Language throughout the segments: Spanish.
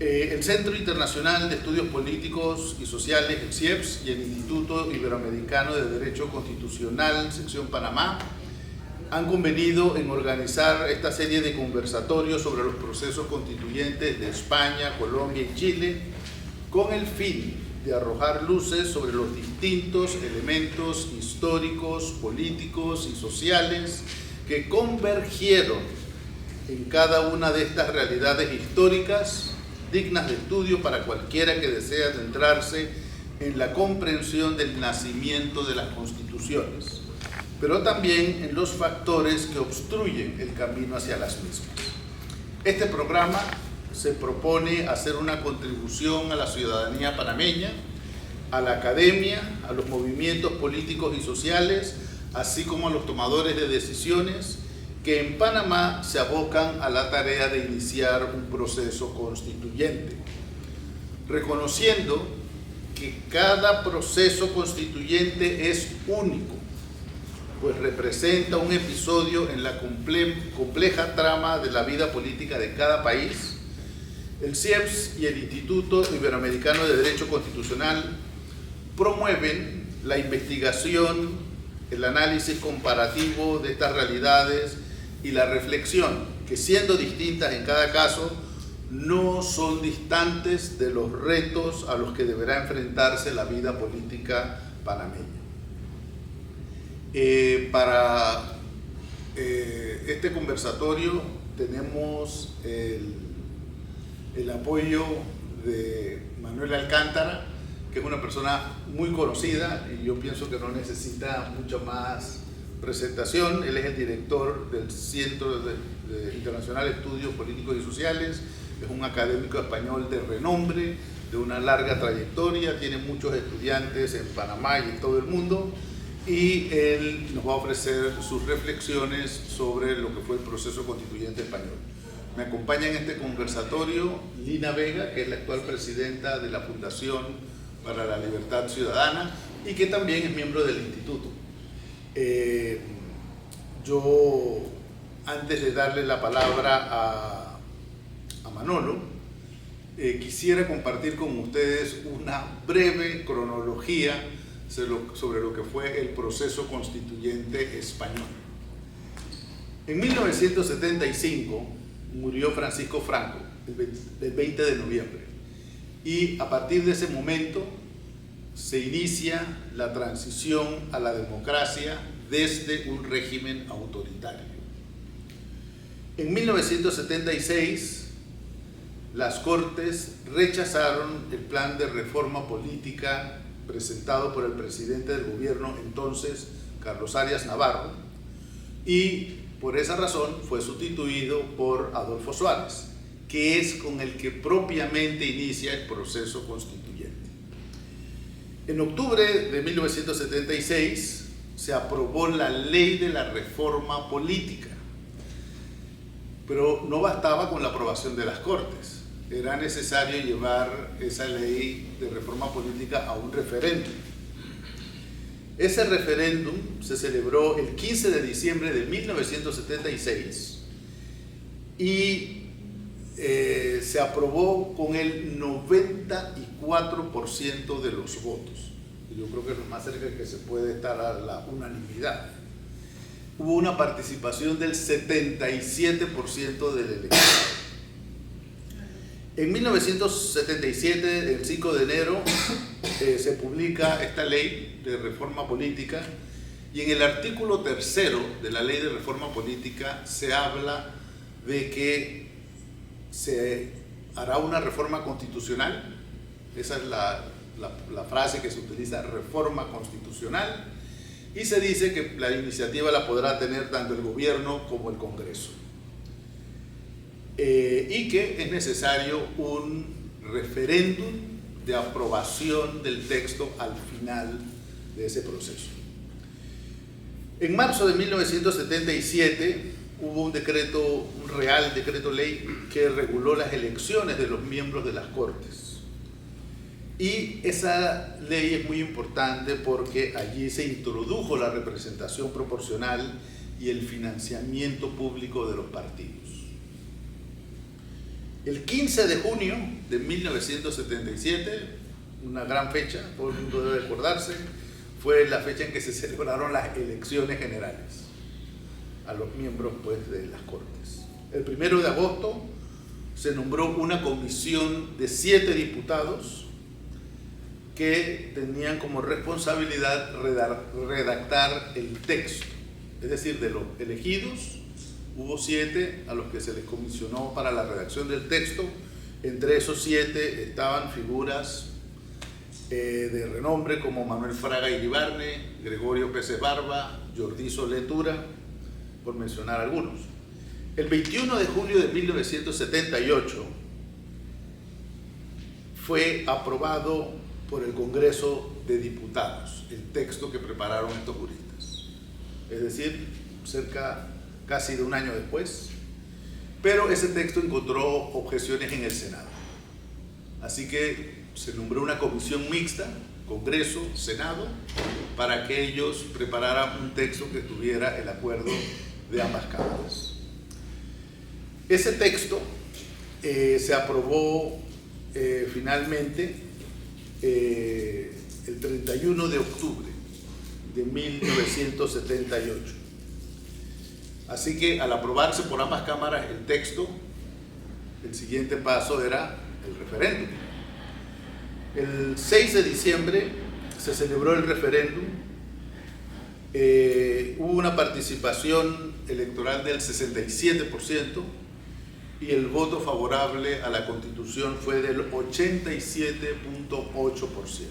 El Centro Internacional de Estudios Políticos y Sociales, el CIEPS, y el Instituto Iberoamericano de Derecho Constitucional, sección Panamá, han convenido en organizar esta serie de conversatorios sobre los procesos constituyentes de España, Colombia y Chile, con el fin de arrojar luces sobre los distintos elementos históricos, políticos y sociales que convergieron en cada una de estas realidades históricas dignas de estudio para cualquiera que desee adentrarse en la comprensión del nacimiento de las constituciones, pero también en los factores que obstruyen el camino hacia las mismas. Este programa se propone hacer una contribución a la ciudadanía panameña, a la academia, a los movimientos políticos y sociales, así como a los tomadores de decisiones que en Panamá se abocan a la tarea de iniciar un proceso constituyente, reconociendo que cada proceso constituyente es único, pues representa un episodio en la compleja trama de la vida política de cada país. El CIEPS y el Instituto Iberoamericano de Derecho Constitucional promueven la investigación, el análisis comparativo de estas realidades y la reflexión, que siendo distintas en cada caso, no son distantes de los retos a los que deberá enfrentarse la vida política panameña. Para este conversatorio tenemos el apoyo de Manuel Alcántara, que es una persona muy conocida y yo pienso que no necesita mucha más presentación. Él es el director del Centro Internacional de Estudios Políticos y Sociales, es un académico español de renombre, de una larga trayectoria, tiene muchos estudiantes en Panamá y en todo el mundo, y él nos va a ofrecer sus reflexiones sobre lo que fue el proceso constituyente español. Me acompaña en este conversatorio Lina Vega, que es la actual presidenta de la Fundación para la Libertad Ciudadana y que también es miembro del instituto. Yo, antes de darle la palabra a Manolo, quisiera compartir con ustedes una breve cronología sobre lo que fue el proceso constituyente español. En 1975 murió Francisco Franco, el 20 de noviembre, y a partir de ese momento se inicia la transición a la democracia desde un régimen autoritario. En 1976, las Cortes rechazaron el plan de reforma política presentado por el presidente del gobierno entonces, Carlos Arias Navarro, y por esa razón fue sustituido por Adolfo Suárez, que es con el que propiamente inicia el proceso constituyente. En octubre de 1976 se aprobó la ley de la reforma política, pero no bastaba con la aprobación de las Cortes, era necesario llevar esa ley de reforma política a un referéndum. Ese referéndum se celebró el 15 de diciembre de 1976 y se aprobó con el 94% de los votos. Yo creo que es lo más cerca que se puede estar a la unanimidad. Hubo una participación del 77% del electorado. En 1977, el 5 de enero, se publica esta ley de reforma política y en el artículo 3 de la ley de reforma política se habla de que se hará una reforma constitucional. Esa es la frase que se utiliza, reforma constitucional, y se dice que la iniciativa la podrá tener tanto el gobierno como el Congreso. Y que es necesario un referéndum de aprobación del texto al final de ese proceso. En marzo de 1977 hubo un real decreto ley que reguló las elecciones de los miembros de las Cortes. Y esa ley es muy importante porque allí se introdujo la representación proporcional y el financiamiento público de los partidos. El 15 de junio de 1977, una gran fecha, todo el mundo debe acordarse, fue la fecha en que se celebraron las elecciones generales a los miembros, pues, de las Cortes. El 1 de agosto se nombró una comisión de 7 diputados que tenían como responsabilidad redactar el texto. Es decir, de los elegidos, hubo 7 a los que se les comisionó para la redacción del texto. Entre esos 7 estaban figuras de renombre como Manuel Fraga Iribarne, Gregorio Pérez Barba, Jordi Soletura, por mencionar algunos. El 21 de julio de 1978 fue aprobado por el Congreso de Diputados el texto que prepararon estos juristas. Es decir, casi de un año después, pero ese texto encontró objeciones en el Senado. Así que se nombró una comisión mixta, Congreso, Senado, para que ellos prepararan un texto que tuviera el acuerdo de ambas cámaras. Ese texto se aprobó finalmente el 31 de octubre de 1978. Así que al aprobarse por ambas cámaras el texto, el siguiente paso era el referéndum. El 6 de diciembre se celebró el referéndum. Hubo una participación electoral del 67% y el voto favorable a la Constitución fue del 87.8%.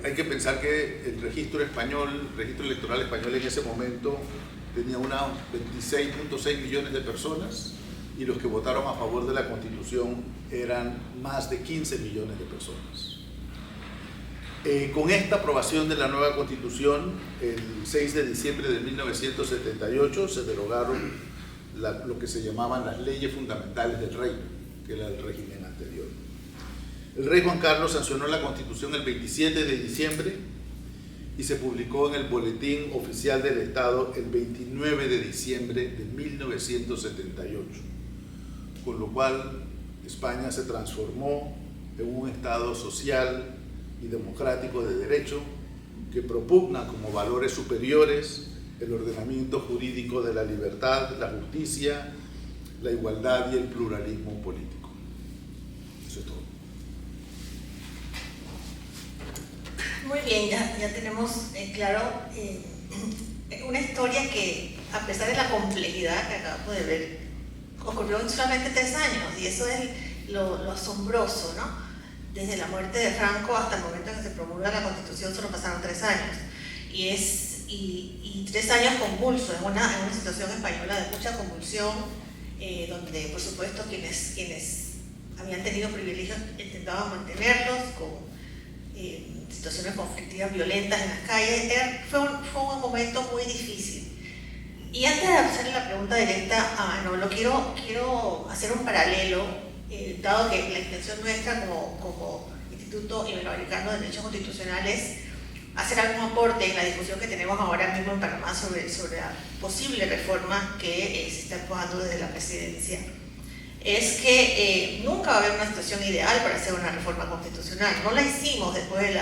Hay que pensar que el registro electoral español en ese momento tenía unos 26.6 millones de personas y los que votaron a favor de la Constitución eran más de 15 millones de personas. Con esta aprobación de la nueva Constitución, el 6 de diciembre de 1978 se derogaron lo que se llamaban las leyes fundamentales del reino, que era el régimen anterior. El rey Juan Carlos sancionó la Constitución el 27 de diciembre y se publicó en el Boletín Oficial del Estado el 29 de diciembre de 1978, con lo cual España se transformó en un Estado social y democrático de derecho que propugna como valores superiores el ordenamiento jurídico de la libertad, la justicia, la igualdad y el pluralismo político. Eso es todo. Muy bien, ya tenemos claro una historia que, a pesar de la complejidad que acabamos de ver, ocurrió en solamente 3 años, y eso es lo asombroso, ¿no? Desde la muerte de Franco hasta el momento en que se promulga la Constitución solo pasaron 3 años, y 3 años convulsos, en una situación española de mucha convulsión, donde por supuesto quienes habían tenido privilegios intentaban mantenerlos con situaciones conflictivas violentas en las calles. Fue un momento muy difícil. Y antes de hacerle la pregunta directa a Manolo, quiero hacer un paralelo, dado que la intención nuestra como Instituto Iberoamericano de Derechos Constitucionales hacer algún aporte en la discusión que tenemos ahora mismo en Panamá sobre la posible reforma que se está empujando desde la presidencia. Es que nunca va a haber una situación ideal para hacer una reforma constitucional. No la hicimos después de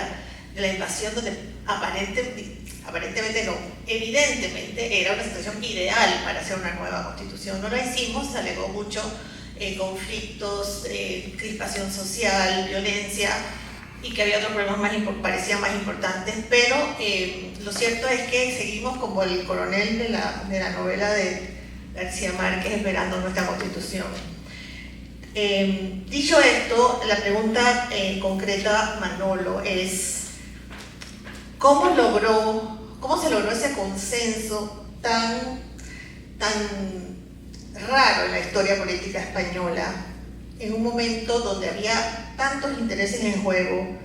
la invasión, donde aparentemente no, evidentemente era una situación ideal para hacer una nueva constitución. No la hicimos, se alegó mucho conflictos, crispación social, violencia, y que había otros problemas parecían más importantes, pero lo cierto es que seguimos como el coronel de la novela de García Márquez esperando nuestra constitución. Dicho esto, la pregunta concreta, Manolo, es ¿cómo se logró ese consenso tan raro en la historia política española, en un momento donde había tantos intereses en juego,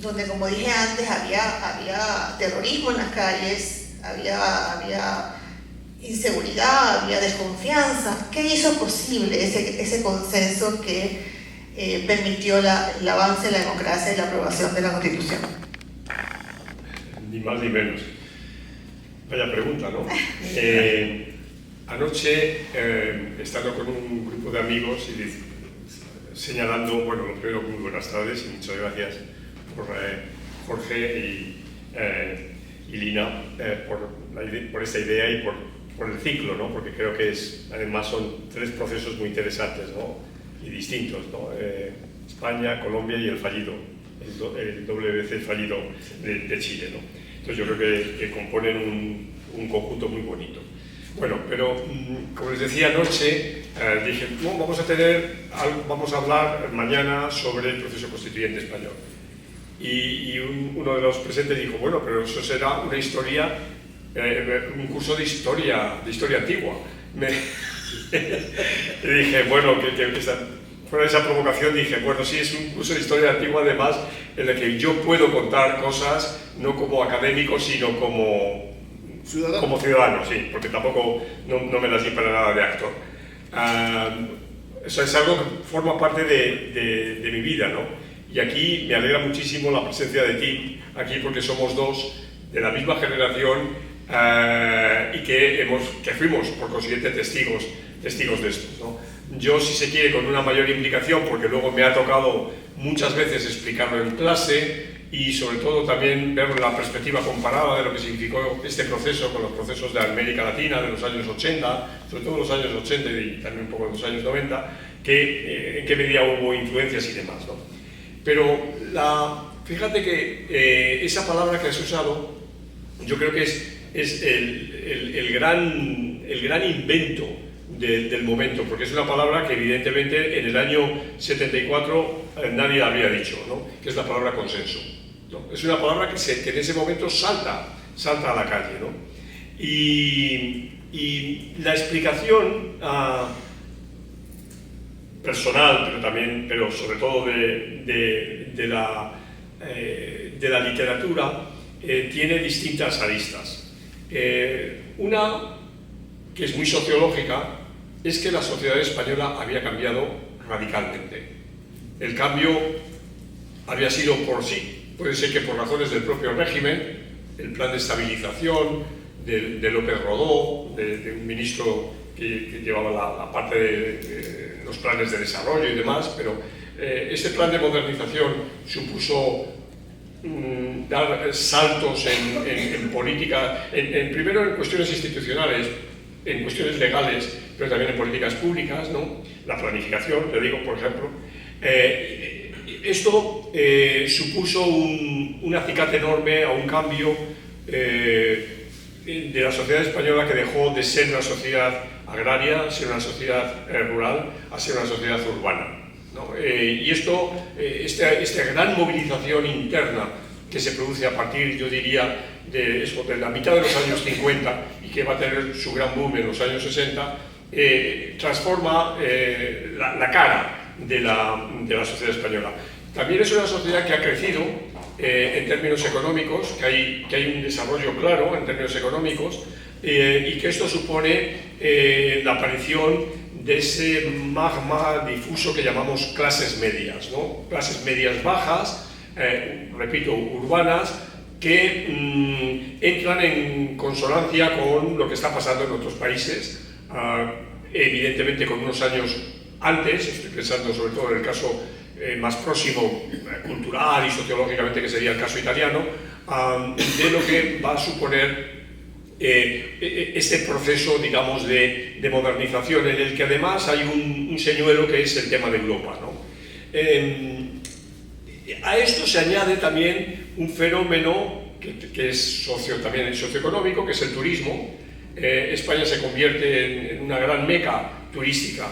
donde, como dije antes, había terrorismo en las calles, había inseguridad, había desconfianza? ¿Qué hizo posible ese consenso que permitió el avance de la democracia y la aprobación de la Constitución? Ni más ni menos. Vaya pregunta, ¿no? Anoche, estando con un grupo de amigos y señalando, bueno, lo primero, muy buenas tardes y muchas gracias por Jorge y Lina por esta idea y por el ciclo, ¿no? Porque creo que además son tres procesos muy interesantes, ¿no? Y distintos, ¿no? España, Colombia y el fallido, el WC fallido de Chile, ¿no? Entonces yo creo que componen un conjunto muy bonito. Bueno, pero como les decía anoche, dije, no, vamos a hablar mañana sobre el proceso constituyente español. Y uno de los presentes dijo, bueno, pero eso será una historia, un curso de historia antigua. Y dije, bueno, fuera de esa provocación dije, bueno, sí, es un curso de historia antigua además en el que yo puedo contar cosas no como académico, sino como ciudadano, sí, porque tampoco no me las di para nada de actor. Eso es algo que forma parte de mi vida, ¿no? Y aquí me alegra muchísimo la presencia de ti, aquí porque somos dos de la misma generación y que fuimos, por consiguiente, testigos de esto, ¿no? Yo, si se quiere, con una mayor implicación, porque luego me ha tocado muchas veces explicarlo en clase y sobre todo también ver la perspectiva comparada de lo que significó este proceso con los procesos de América Latina de los años 80, sobre todo los años 80 y también un poco de los años 90, en qué medida hubo influencias y demás, ¿no? Pero fíjate que esa palabra que has usado, yo creo que es el gran invento del momento, porque es una palabra que evidentemente en el año 74 nadie había dicho, ¿no? Que es la palabra consenso, ¿no? Es una palabra que en ese momento salta a la calle, ¿no? Y la explicación personal, pero sobre todo de la literatura, tiene distintas aristas. Una que es muy sociológica es que la sociedad española había cambiado radicalmente. El cambio había sido por sí, puede ser que por razones del propio régimen, el plan de estabilización de López Rodó, de un ministro que llevaba la parte de los planes de desarrollo y demás, pero este plan de modernización supuso dar saltos en política, primero en cuestiones institucionales, en cuestiones legales, pero también en políticas públicas, ¿no? La planificación, te digo, por ejemplo. Esto supuso un acicate enorme a un cambio de la sociedad española, que dejó de ser una sociedad agraria, a ser una sociedad rural, a ser una sociedad urbana, ¿no? Y esta gran movilización interna que se produce a partir, yo diría, de la mitad de los años 50 y que va a tener su gran boom en los años 60, transforma la cara de la sociedad española. También es una sociedad que ha crecido en términos económicos, que hay un desarrollo claro en términos económicos, y que esto supone la aparición de ese magma difuso que llamamos clases medias, ¿no? Clases medias bajas, repito, urbanas, que entran en consonancia con lo que está pasando en otros países, evidentemente con unos años antes, estoy pensando sobre todo en el caso más próximo, cultural y sociológicamente, que sería el caso italiano, de lo que va a suponer este proceso, digamos, de modernización, en el que además hay un señuelo que es el tema de Europa, ¿no? A esto se añade también un fenómeno que es también socioeconómico, que es el turismo. España se convierte en una gran meca turística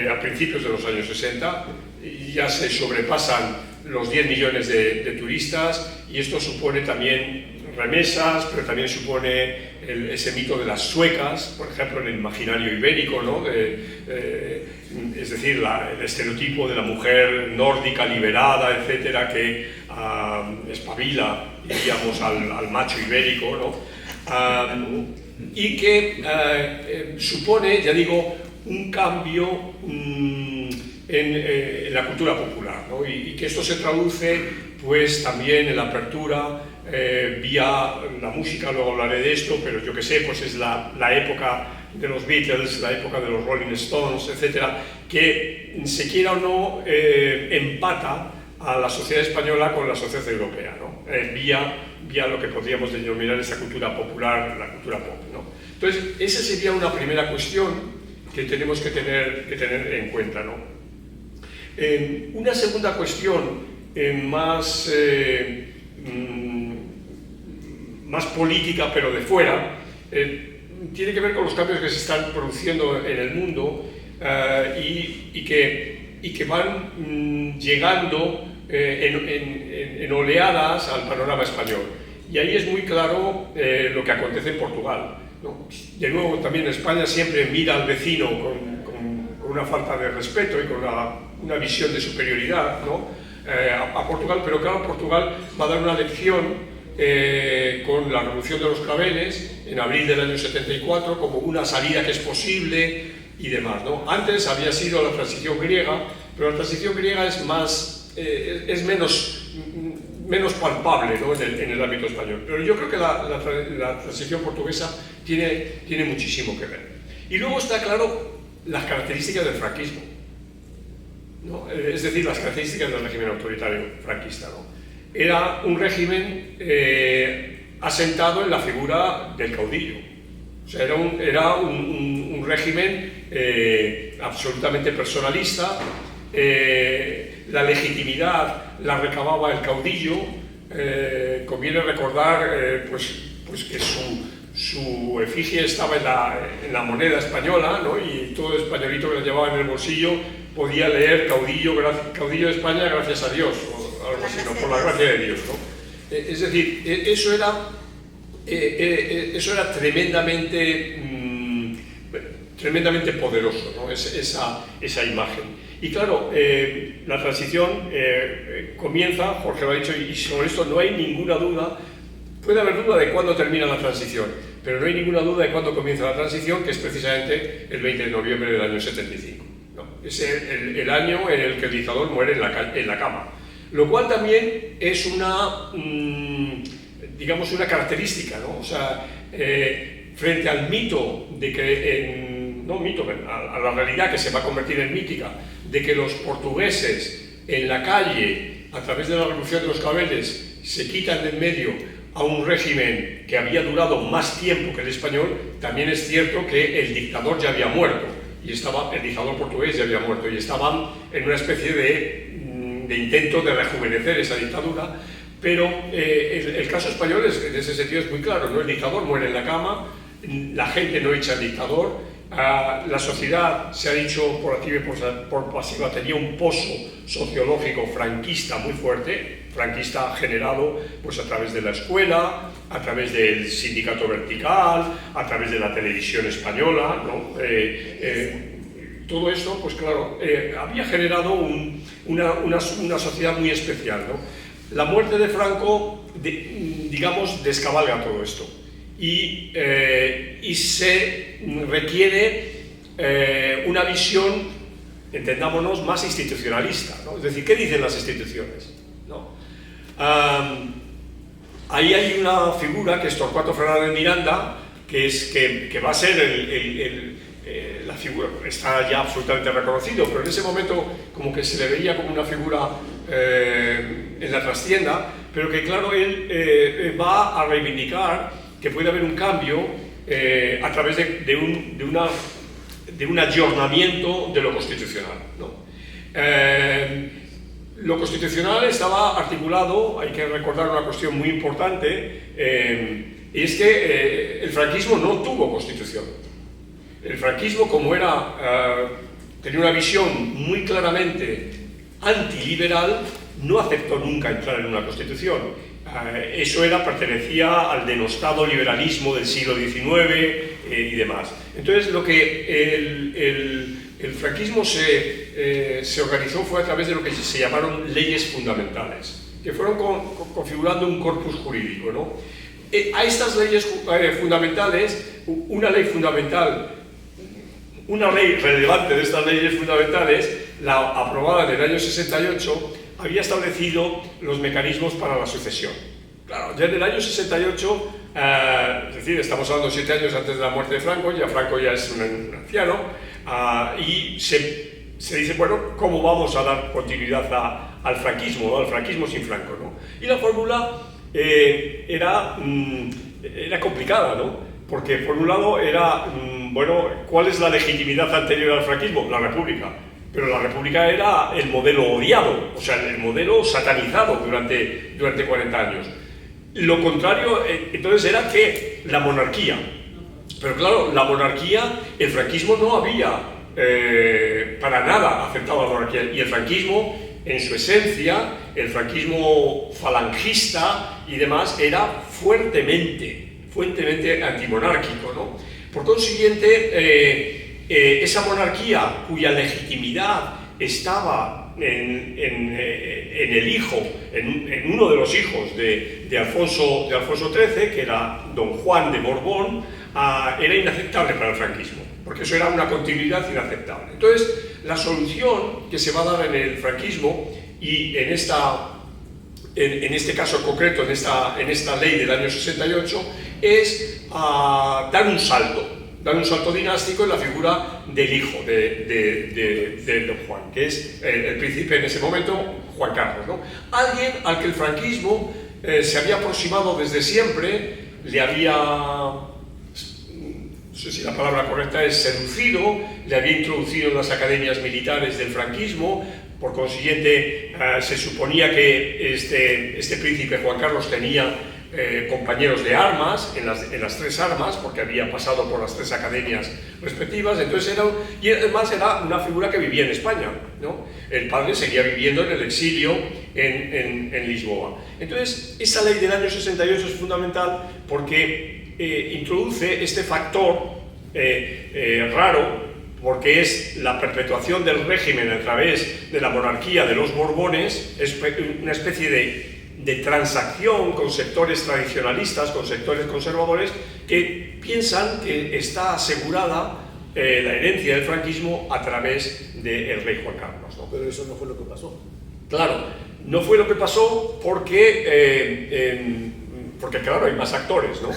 a principios de los años 60, y ya se sobrepasan los 10 millones de turistas, y esto supone también remesas, pero también supone ese mito de las suecas, por ejemplo, en el imaginario ibérico, ¿no? Es decir, el estereotipo de la mujer nórdica liberada, etcétera, que espabila, diríamos, al macho ibérico, ¿no? Y que supone, ya digo, un cambio en la cultura popular, ¿no? Y que esto se traduce pues también en la apertura vía la música. Luego hablaré de esto, pero yo que sé, pues es la época de los Beatles, la época de los Rolling Stones, etcétera, que se quiera o no empata a la sociedad española con la sociedad europea, ¿no? Vía lo que podríamos denominar esa cultura popular, la cultura pop, ¿no? Entonces, esa sería una primera cuestión que tenemos que tener en cuenta, ¿no? Una segunda cuestión más política, pero de fuera, tiene que ver con los cambios que se están produciendo en el mundo y que van llegando en oleadas al panorama español. Y ahí es muy claro lo que acontece en Portugal, ¿no? De nuevo, también España siempre mira al vecino con una falta de respeto y con una visión de superioridad, ¿no? A Portugal, pero claro, Portugal va a dar una lección con la Revolución de los Claveles en abril del año 74 como una salida que es posible y demás, ¿no? Antes había sido la transición griega, pero la transición griega es menos palpable, ¿no? en el ámbito español. Pero yo creo que la transición portuguesa tiene muchísimo que ver. Y luego está claro las características del franquismo, ¿no? Es decir, las características del régimen autoritario franquista, ¿no? Era un régimen asentado en la figura del caudillo. O sea, era un régimen absolutamente personalista. La legitimidad la recababa el caudillo. Conviene recordar pues que su efigie estaba en la moneda española, ¿no? Y todo españolito que la llevaba en el bolsillo podía leer caudillo de España gracias a Dios, o algo así, ¿no? Por la gracia de Dios, ¿no? Es decir, eso era tremendamente poderoso, ¿no? Esa imagen. Y claro, la transición comienza, Jorge lo ha dicho, y sobre esto no hay ninguna duda. Puede haber duda de cuándo termina la transición, pero no hay ninguna duda de cuándo comienza la transición, que es precisamente el 20 de noviembre del año 75. ¿No? Es el año en el que el dictador muere en la cama. Lo cual también es digamos, una característica, ¿no? O sea, frente al mito de que, a la realidad que se va a convertir en mítica, de que los portugueses en la calle, a través de la Revolución de los Claveles, se quitan de en medio a un régimen que había durado más tiempo que el español, también es cierto que el dictador ya había muerto, el dictador portugués ya había muerto, y estaban en una especie de intento de rejuvenecer esa dictadura, pero el caso español en ese sentido es muy claro, ¿no? El dictador muere en la cama, la gente no echa al dictador, la sociedad, se ha dicho por activa y por pasiva, tenía un pozo sociológico franquista muy fuerte, franquista generado pues a través de la escuela, a través del sindicato vertical, a través de la televisión española, ¿no? Todo esto, pues claro, había generado una sociedad muy especial, ¿no? La muerte de Franco, digamos, descabalga todo esto y se requiere una visión, entendámonos, más institucionalista, ¿no? Es decir, ¿qué dicen las instituciones? ¿No? Ahí hay una figura que es Torcuato Fernández Miranda, que va a ser la figura, está ya absolutamente reconocido, pero en ese momento como que se le veía como una figura en la trastienda, pero que claro, él va a reivindicar que puede haber un cambio a través de un ayornamiento de lo constitucional, ¿no? Lo constitucional estaba articulado, hay que recordar una cuestión muy importante, y es que el franquismo no tuvo constitución. El franquismo, como tenía una visión muy claramente antiliberal, no aceptó nunca entrar en una constitución. Eso pertenecía al denostado liberalismo del siglo XIX y demás. Entonces, lo que el franquismo se organizó fue a través de lo que se llamaron leyes fundamentales, que fueron configurando un corpus jurídico, ¿no? A estas leyes fundamentales, una ley relevante de estas leyes fundamentales, la aprobada en el año 68, había establecido los mecanismos para la sucesión. Claro, ya en el año 68 Es decir, estamos hablando 7 años antes de la muerte de Franco, Franco ya es un anciano, y se dice, bueno, ¿cómo vamos a dar continuidad al franquismo, ¿no? Al franquismo sin Franco, ¿no? Y la fórmula era complicada, ¿no? Porque por un lado era, bueno, ¿cuál es la legitimidad anterior al franquismo? La República. Pero la República era el modelo odiado, o sea, el modelo satanizado durante 40 años. Lo contrario, entonces, era que la monarquía. Pero claro, la monarquía, el franquismo no había para nada aceptado la monarquía. Y el franquismo, en su esencia, el franquismo falangista y demás, era fuertemente antimonárquico, ¿no? Por consiguiente, esa monarquía cuya legitimidad estaba en el hijo, en uno de los hijos de Alfonso XIII, que era don Juan de Borbón, era inaceptable para el franquismo, porque eso era una continuidad inaceptable. Entonces, la solución que se va a dar en el franquismo y en este caso concreto, en esta ley del año 68, es dar un salto dinástico en la figura del hijo de don Juan, que es el príncipe en ese momento, Juan Carlos, ¿no? Alguien al que el franquismo se había aproximado desde siempre, le había, no sé si la palabra correcta es seducido, le había introducido en las academias militares del franquismo. Por consiguiente, se suponía que este príncipe Juan Carlos tenía compañeros de armas en las 3 armas, porque había pasado por las 3 academias respectivas. Entonces y además era una figura que vivía en España, ¿no? El padre seguía viviendo en el exilio en Lisboa. Entonces, esa ley del año 68 es fundamental porque introduce este factor raro, porque es la perpetuación del régimen a través de la monarquía de los Borbones, es una especie de transacción con sectores tradicionalistas, con sectores conservadores, que piensan que está asegurada la herencia del franquismo a través del rey Juan Carlos, ¿no? Pero eso no fue lo que pasó. Claro, no fue lo que pasó porque claro, hay más actores, ¿no?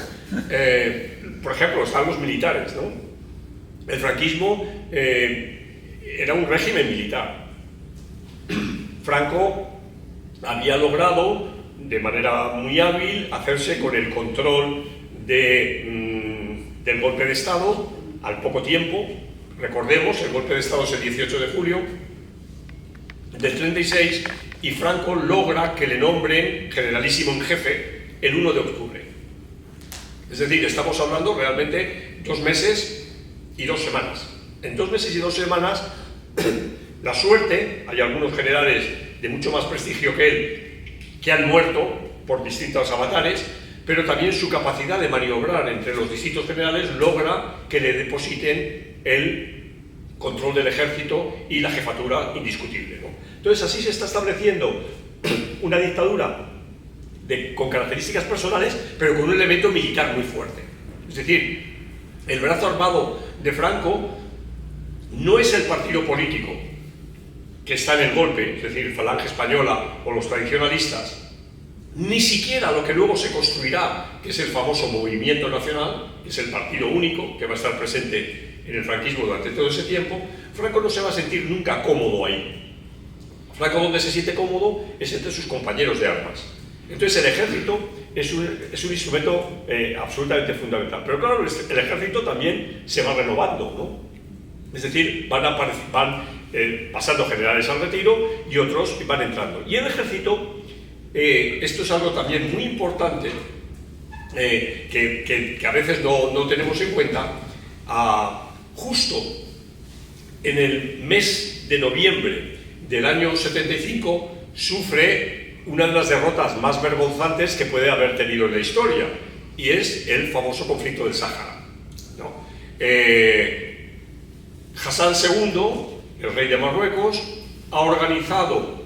Por ejemplo, están los militares, ¿no? El franquismo era un régimen militar. Franco había logrado, de manera muy hábil, hacerse con el control del golpe de Estado al poco tiempo. Recordemos, el golpe de Estado es el 18 de julio del 36 y Franco logra que le nombren generalísimo en jefe el 1 de octubre. Es decir, estamos hablando realmente 2 meses y 2 semanas. En 2 meses y 2 semanas, la suerte, hay algunos generales de mucho más prestigio que él que han muerto por distintos avatares, pero también su capacidad de maniobrar entre los distintos generales logra que le depositen el control del ejército y la jefatura indiscutible, ¿no? Entonces, así se está estableciendo una dictadura con características personales, pero con un elemento militar muy fuerte. Es decir, el brazo armado de Franco no es el partido político que está en el golpe, es decir, Falange Española o los tradicionalistas, ni siquiera lo que luego se construirá, que es el famoso Movimiento Nacional, que es el partido único que va a estar presente en el franquismo durante todo ese tiempo. Franco no se va a sentir nunca cómodo ahí. Franco, donde se siente cómodo es entre sus compañeros de armas. Entonces el ejército es un instrumento absolutamente fundamental. Pero claro, el ejército también se va renovando, ¿no? Es decir, van pasando generales al retiro y otros van entrando. Y el ejército, esto es algo también muy importante, que a veces no tenemos en cuenta, justo en el mes de noviembre del año 75 sufre una de las derrotas más vergonzantes que puede haber tenido en la historia, y es el famoso conflicto del Sáhara, ¿no? Hassan II, el rey de Marruecos, ha organizado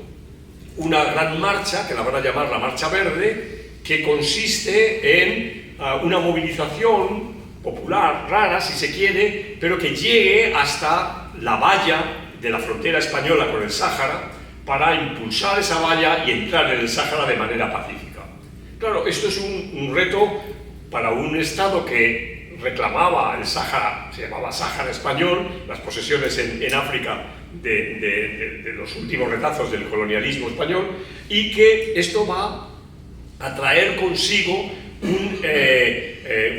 una gran marcha, que la van a llamar la Marcha Verde, que consiste en una movilización popular, rara si se quiere, pero que llegue hasta la valla de la frontera española con el Sáhara, para impulsar esa valla y entrar en el Sáhara de manera pacífica. Claro, esto es un reto para un Estado que reclamaba el Sáhara, se llamaba Sáhara español, las posesiones en África de los últimos retazos del colonialismo español, y que esto va a traer consigo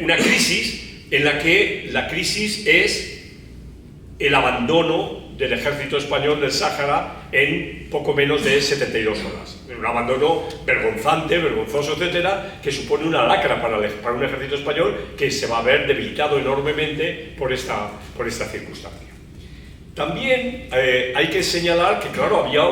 una crisis en la que la crisis es el abandono del ejército español del Sáhara en poco menos de 72 horas. Un abandono vergonzante, vergonzoso, etcétera, que supone una lacra para un ejército español que se va a ver debilitado enormemente por esta circunstancia. También hay que señalar que, claro, había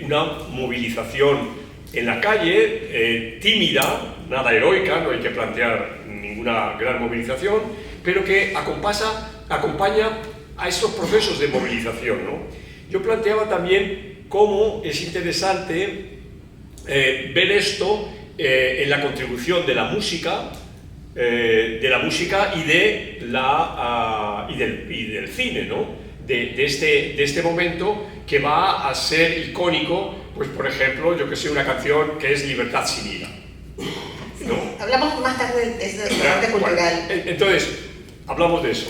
una movilización en la calle, tímida, nada heroica, no hay que plantear ninguna gran movilización, pero que acompaña a estos procesos de movilización, ¿no? Yo planteaba también cómo es interesante ver esto en la contribución de la música, y del cine, ¿no? De este momento que va a ser icónico, pues por ejemplo, yo que sé, una canción que es Libertad sin ira, ¿no? Hablamos más tarde de esa parte cultural. Bueno, entonces, hablamos de eso.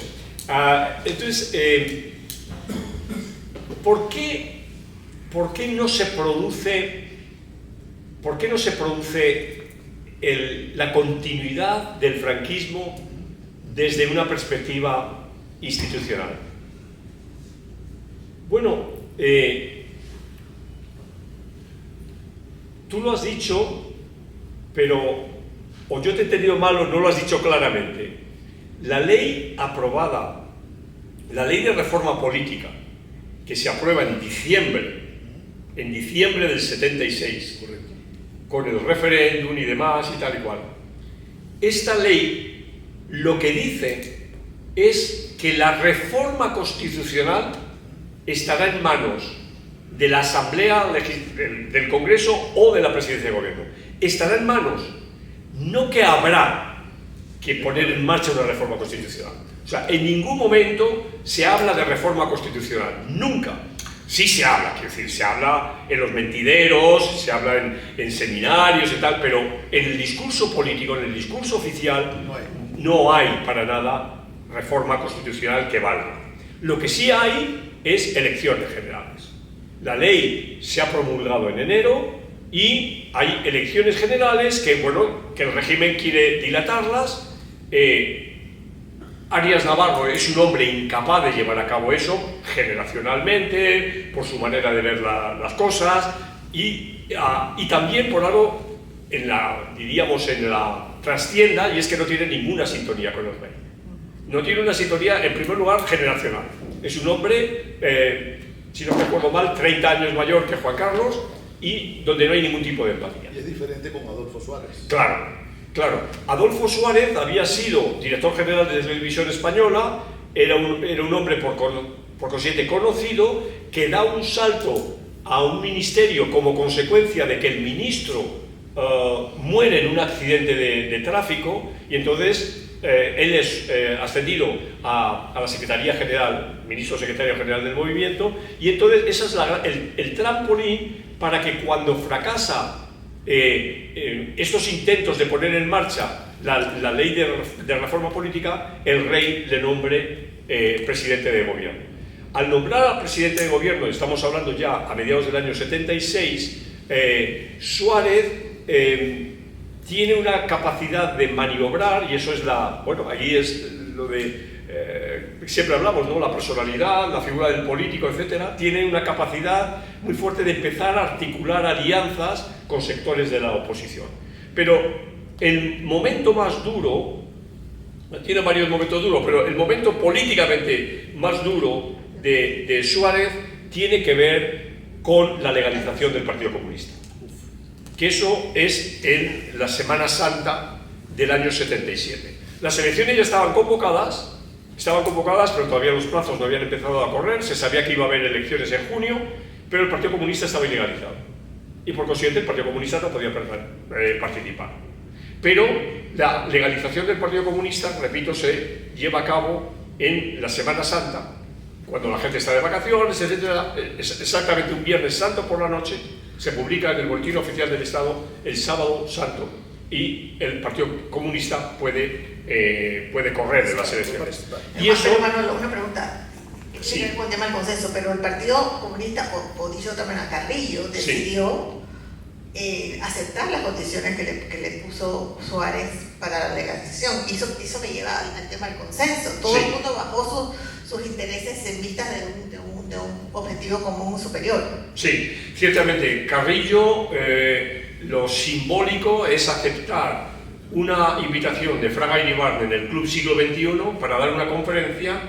¿Por qué no se produce la continuidad del franquismo desde una perspectiva institucional? Bueno, tú lo has dicho, pero o yo te he entendido mal o no lo has dicho claramente. La ley aprobada, la ley de reforma política, que se aprueba en diciembre del 76, correcto, con el referéndum y demás y tal y cual. Esta ley lo que dice es que la reforma constitucional estará en manos de la Asamblea del Congreso o de la Presidencia de Gobierno. Estará en manos, no que habrá que poner en marcha una reforma constitucional. O sea, en ningún momento se habla de reforma constitucional, nunca. Sí se habla, quiero decir, se habla en los mentideros, se habla en seminarios y tal, pero en el discurso político, en el discurso oficial, no hay para nada reforma constitucional que valga. Lo que sí hay es elecciones generales. La ley se ha promulgado en enero y hay elecciones generales que, bueno, que el régimen quiere dilatarlas. Arias Navarro es un hombre incapaz de llevar a cabo eso, generacionalmente, por su manera de ver las cosas, y también por algo en la trastienda, y es que no tiene ninguna sintonía con el rey. No tiene una sintonía, en primer lugar, generacional. Es un hombre, si no recuerdo mal, 30 años mayor que Juan Carlos, y donde no hay ningún tipo de empatía. Y es diferente con Adolfo Suárez. Claro. Adolfo Suárez había sido director general de la Televisión Española, era un hombre por consiguiente conocido, que da un salto a un ministerio como consecuencia de que el ministro muere en un accidente de tráfico, y entonces él es ascendido a la Secretaría General, ministro secretario general del movimiento, y entonces ese es el trampolín para que cuando fracasa estos intentos de poner en marcha la ley de reforma política, el rey le nombre presidente de gobierno. Al nombrar al presidente de gobierno, estamos hablando ya a mediados del año 76, Suárez tiene una capacidad de maniobrar, y eso es ahí es lo de siempre hablamos, ¿no? La personalidad, la figura del político, etcétera, tiene una capacidad muy fuerte de empezar a articular alianzas con sectores de la oposición. Pero el momento más duro, tiene varios momentos duros, pero el momento políticamente más duro de Suárez tiene que ver con la legalización del Partido Comunista. Que eso es en la Semana Santa del año 77. Las elecciones ya estaban convocadas, pero todavía los plazos no habían empezado a correr, se sabía que iba a haber elecciones en junio, pero el Partido Comunista estaba ilegalizado. Y por consiguiente el Partido Comunista no podía participar. Pero la legalización del Partido Comunista, repito, se lleva a cabo en la Semana Santa, cuando la gente está de vacaciones, etc. Es exactamente un Viernes Santo por la noche, se publica en el Boletín Oficial del Estado el Sábado Santo y el Partido Comunista puede correr de las elecciones. Y Pero, eso... Manolo, una pregunta. Sí. Tiene el tema del consenso, pero el Partido Comunista, o dicho de otra manera, Carrillo, decidió aceptar las condiciones que le puso Suárez para la legalización. Y eso me lleva al tema del consenso. Todo el mundo bajó sus intereses en vistas de un objetivo común superior. Sí, ciertamente. Carrillo, lo simbólico es aceptar una invitación de Fraga Iribarne en el Club Siglo XXI para dar una conferencia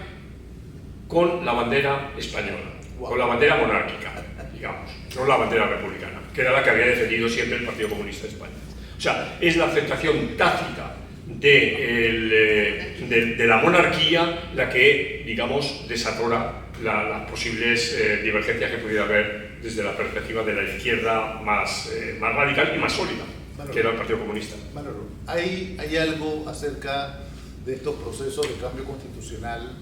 con la bandera española, con la bandera monárquica, digamos, no la bandera republicana, que era la que había defendido siempre el Partido Comunista de España. O sea, es la aceptación tácita de la monarquía la que, digamos, desatora las posibles divergencias que pudiera haber desde la perspectiva de la izquierda más radical y más sólida, Manolo, que era el Partido Comunista. Manolo, hay algo acerca de estos procesos de cambio constitucional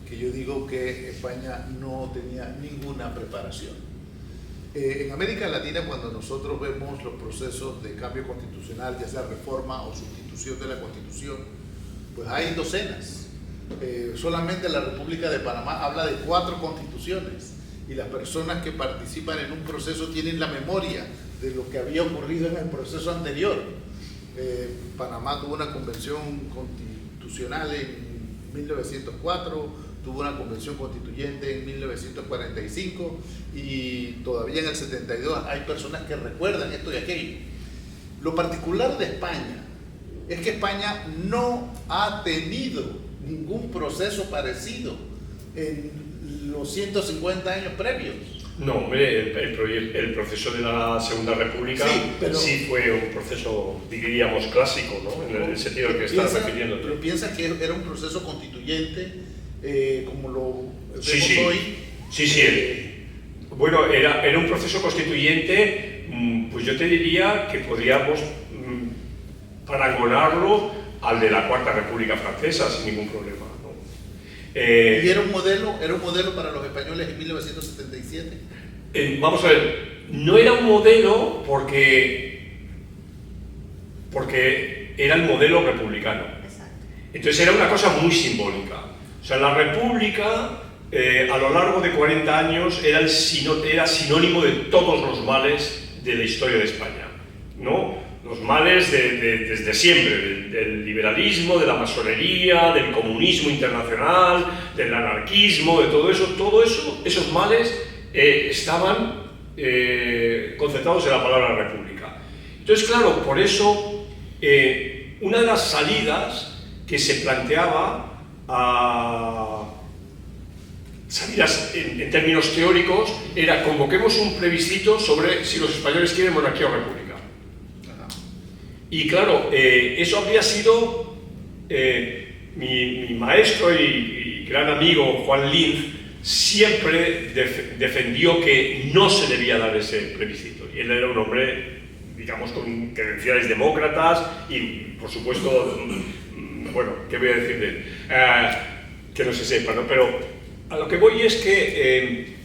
que yo digo que España no tenía ninguna preparación. En América Latina, cuando nosotros vemos los procesos de cambio constitucional, ya sea reforma o sustitución de la Constitución, pues hay docenas. Solamente la República de Panamá habla de 4 constituciones y las personas que participan en un proceso tienen la memoria de lo que había ocurrido en el proceso anterior. Panamá tuvo una convención constitucional en 1904, tuvo una convención constituyente en 1945 y todavía en el 72 hay personas que recuerdan esto y aquello. Lo particular de España es que España no ha tenido ningún proceso parecido en los 150 años previos. No, hombre, el proceso de la Segunda República sí fue un proceso, diríamos, clásico, ¿no? En el sentido al que estás refiriéndote. Pero piensa que era un proceso constituyente como lo vemos hoy. Bueno, era un proceso constituyente, pues yo te diría que podríamos parangonarlo al de la Cuarta República Francesa sin ningún problema, ¿no? ¿Y era un modelo para los españoles en 1977? Vamos a ver, no era un modelo porque era el modelo republicano. Exacto. Entonces era una cosa muy simbólica. O sea, la República a lo largo de 40 años era sinónimo de todos los males de la historia de España, ¿no? Los males desde siempre, del liberalismo, de la masonería, del comunismo internacional, del anarquismo, de todo eso, esos males estaban concentrados en la palabra república. Entonces, claro, por eso, una de las salidas que se planteaba, salidas en términos teóricos, era convoquemos un plebiscito sobre si los españoles quieren monarquía o república. Y claro, eso habría sido mi maestro y gran amigo Juan Linz siempre defendió que no se debía dar ese plebiscito. Y él era un hombre, digamos, con credenciales demócratas y, por supuesto, bueno, ¿qué voy a decir de él? Que no se sepa, ¿no? Pero a lo que voy es que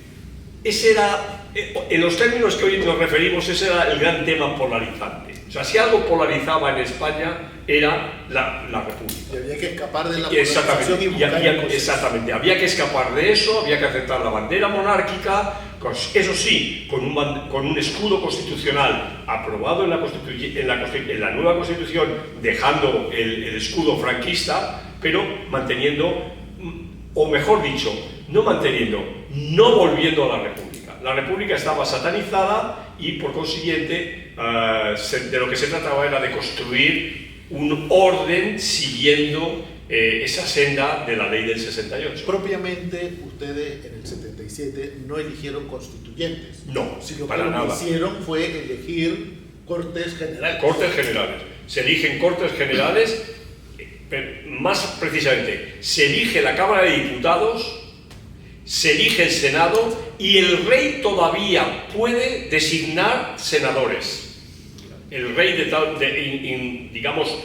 ese era, en los términos que hoy nos referimos, ese era el gran tema polarizante. O sea, si algo polarizaba en España era la República. Y había que escapar de la polarización y buscar exactamente, había que escapar de eso, había que aceptar la bandera monárquica, eso sí, con un escudo constitucional aprobado en la nueva Constitución, dejando el escudo franquista, pero manteniendo, o mejor dicho, no volviendo a la República. La República estaba satanizada y, por consiguiente, de lo que se trataba era de construir un orden siguiendo esa senda de la ley del 68. Propiamente, ustedes en el 77 no eligieron constituyentes. No, sino para que nada. Lo que hicieron fue elegir Cortes Generales. Cortes Generales. Se eligen Cortes Generales, más precisamente, se elige la Cámara de Diputados, se elige el Senado y el rey todavía puede designar senadores. El rey digamos,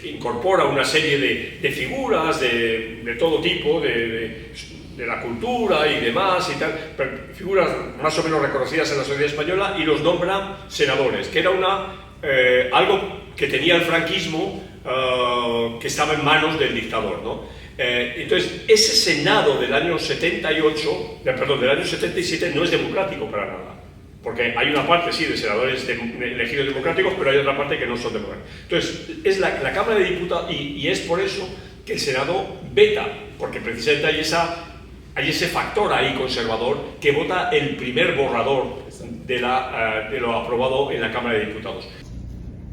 incorpora una serie de figuras de todo tipo, de la cultura y demás, y tal, figuras más o menos reconocidas en la sociedad española, y los nombra senadores, que era una algo que tenía el franquismo que estaba en manos del dictador, ¿no? Entonces, ese Senado del año 77 no es democrático para nada. Porque hay una parte, sí, de senadores elegidos democráticos, pero hay otra parte que no son democráticos. Entonces, es la Cámara de Diputados, y es por eso que el Senado veta, porque precisamente hay ese factor ahí conservador que vota el primer borrador de lo aprobado en la Cámara de Diputados.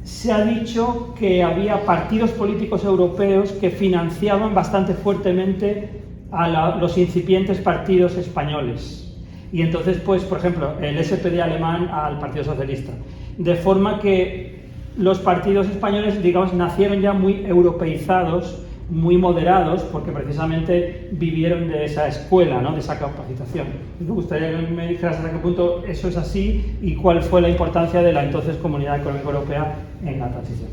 Se ha dicho que había partidos políticos europeos que financiaban bastante fuertemente a los incipientes partidos españoles. Y entonces, pues, por ejemplo, el SPD alemán al Partido Socialista. De forma que los partidos españoles, digamos, nacieron ya muy europeizados, muy moderados, porque precisamente vivieron de esa escuela, ¿no? De esa capacitación. Me gustaría que me dijeras hasta qué punto eso es así y cuál fue la importancia de la entonces Comunidad Económica Europea en la transición.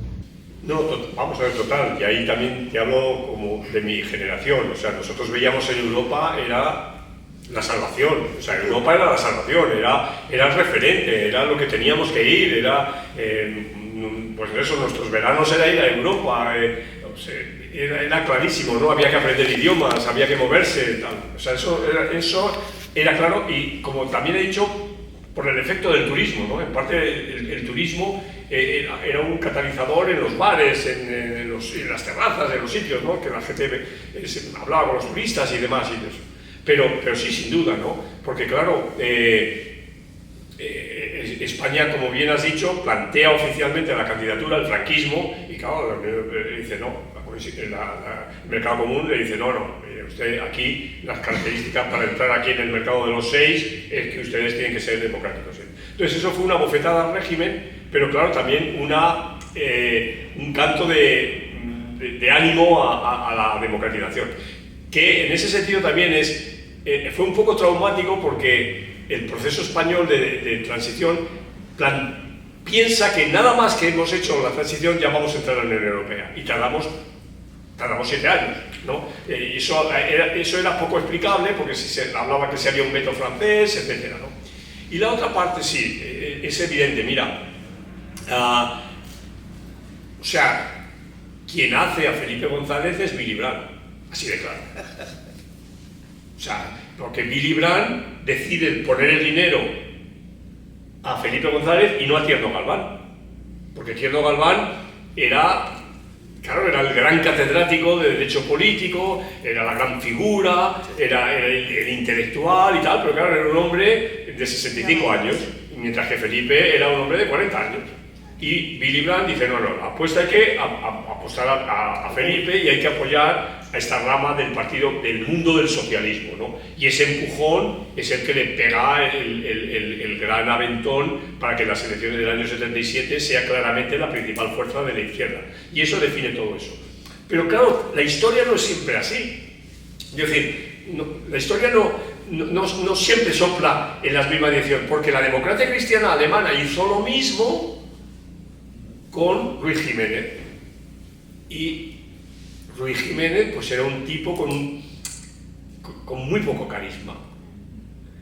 No, vamos a ver, total, y ahí también te hablo como de mi generación. O sea, nosotros veíamos en Europa era la salvación, o sea, Europa era la salvación, era el referente, era lo que teníamos que ir, era, pues eso, nuestros veranos era ir a Europa, era clarísimo, ¿no? Había que aprender idiomas, había que moverse, tal. O sea, eso era claro, y como también he dicho, por el efecto del turismo, ¿no? En parte el turismo era un catalizador en los bares, en las terrazas, en los sitios, ¿no? Que la gente hablaba con los turistas y demás, y eso. Pero sí, sin duda, ¿no? Porque claro, España, como bien has dicho, plantea oficialmente la candidatura al franquismo y claro, dice no, el mercado común le dice no, usted aquí, las características para entrar aquí en el mercado de los 6 es que ustedes tienen que ser democráticos. Entonces eso fue una bofetada al régimen, pero claro, también un canto de ánimo a la democratización, que en ese sentido también fue un poco traumático porque el proceso español de transición piensa que nada más que hemos hecho la transición ya vamos a entrar en la Unión Europea y tardamos 7 años, ¿no? Y eso era poco explicable porque se hablaba que si había un veto francés, etc., ¿no? Y la otra parte sí, es evidente, mira, o sea, quien hace a Felipe González es Willy Brandt, así de claro. O sea, porque Willy Brandt decide poner el dinero a Felipe González y no a Tierno Galván. Porque Tierno Galván era el gran catedrático de Derecho Político, era la gran figura, era el intelectual y tal, pero claro, era un hombre de 65 años, mientras que Felipe era un hombre de 40 años. Y Willy Brandt dice, no, apuesta hay que apostar a Felipe y hay que apoyar a esta rama del partido, del mundo del socialismo, ¿no? Y ese empujón es el que le pega el gran aventón para que las elecciones del año 77 sea claramente la principal fuerza de la izquierda. Y eso define todo eso. Pero claro, la historia no es siempre así. Es decir, la historia no siempre sopla en las mismas direcciones, porque la democracia cristiana alemana hizo lo mismo con Ruiz Jiménez. Y Ruiz Jiménez pues era un tipo con muy poco carisma.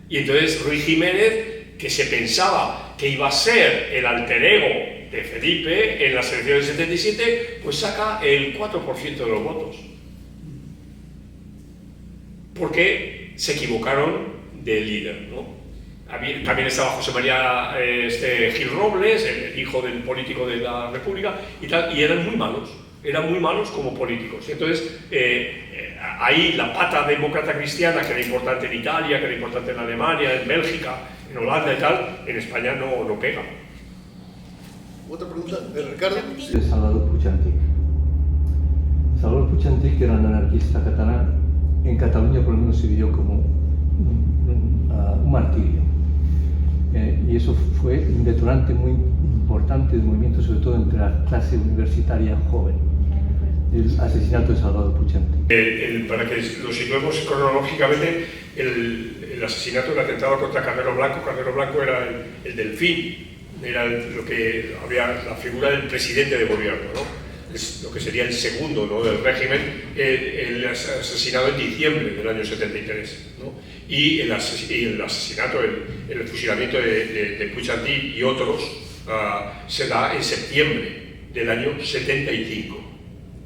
Y entonces Ruiz Jiménez, que se pensaba que iba a ser el alter ego de Felipe en las elecciones del 77, pues saca el 4% de los votos. Porque se equivocaron de líder, ¿no? También estaba José María Gil Robles, el hijo del político de la República, y tal, y eran muy malos como políticos. Entonces, ahí la pata demócrata cristiana, que era importante en Italia, que era importante en Alemania, en Bélgica, en Holanda y tal, en España no pega. Otra pregunta de Ricardo. De Salvador Puig Antich. Salvador Puig Antich era un anarquista catalán. En Cataluña por lo menos se vivió como un martirio. Y eso fue un detonante muy importante del movimiento, sobre todo entre la clase universitaria joven, el asesinato de Salvador Puig Antich. Para que lo situemos cronológicamente, el asesinato, el atentado contra Carrero Blanco era el delfín, era lo que había la figura del presidente de gobierno, ¿no? Es lo que sería el segundo, ¿no?, del régimen, el asesinado en diciembre del año 73, ¿no? Y el asesinato, el fusilamiento de Puig Antich y otros se da en septiembre del año 75,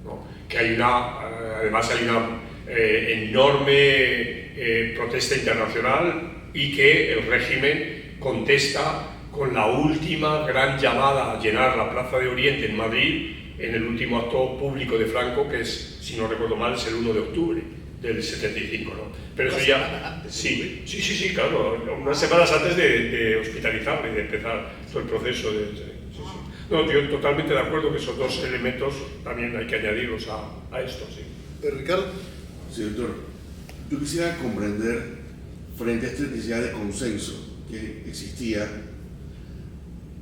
¿no? Que hay además hay una enorme protesta internacional y que el régimen contesta con la última gran llamada a llenar la Plaza de Oriente en Madrid en el último acto público de Franco, que es, si no recuerdo mal, es el 1 de octubre del 75, ¿no? Pero eso ya... Sí, claro, unas semanas antes de hospitalizarle y de empezar todo el proceso de... No, yo totalmente de acuerdo que esos dos elementos también hay que añadirlos a esto, sí. Ricardo. Sí, doctor. Yo quisiera comprender, frente a esta necesidad de consenso que existía,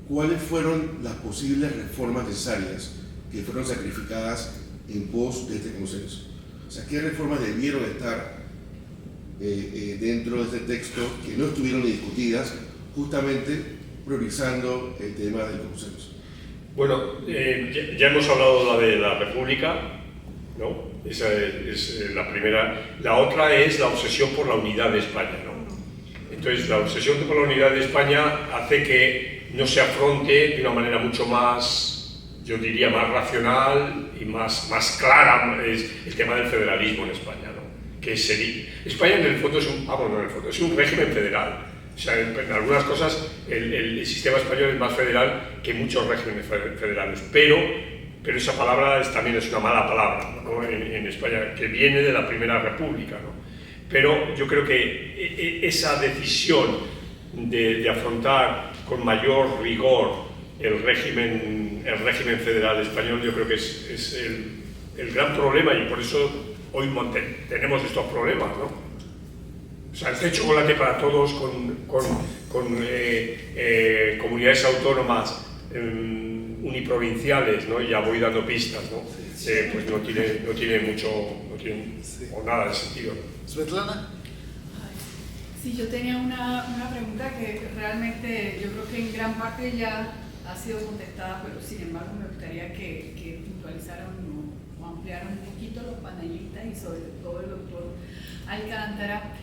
¿cuáles fueron las posibles reformas necesarias que fueron sacrificadas en pos de este consenso? O sea, ¿qué reformas debieron estar dentro de este texto que no estuvieron ni discutidas, justamente priorizando el tema del consenso? Bueno, ya hemos hablado de la República, ¿no? Esa es la primera. La otra es la obsesión por la unidad de España, ¿no? Entonces, la obsesión por la unidad de España hace que no se afronte de una manera mucho más, yo diría, más racional y más clara el tema del federalismo en España, ¿no? Que España en el fondo es un régimen federal. O sea, en algunas cosas el sistema español es más federal que muchos regímenes federales, pero esa palabra también es una mala palabra, ¿no? en España, que viene de la Primera República, ¿no? Pero yo creo que esa decisión de afrontar con mayor rigor el régimen federal español, yo creo que es el gran problema, y por eso hoy tenemos estos problemas, ¿no? O sea, el chocolate para todos con comunidades autónomas uniprovinciales, ¿no? Ya voy dando pistas, ¿no? Pues no tiene mucho, o nada de sentido. Svetlana. Sí, yo tenía una pregunta que realmente yo creo que en gran parte ya ha sido contestada, pero sin embargo me gustaría que puntualizaran o ampliaran un poquito los panelistas y sobre todo el doctor Alcántara.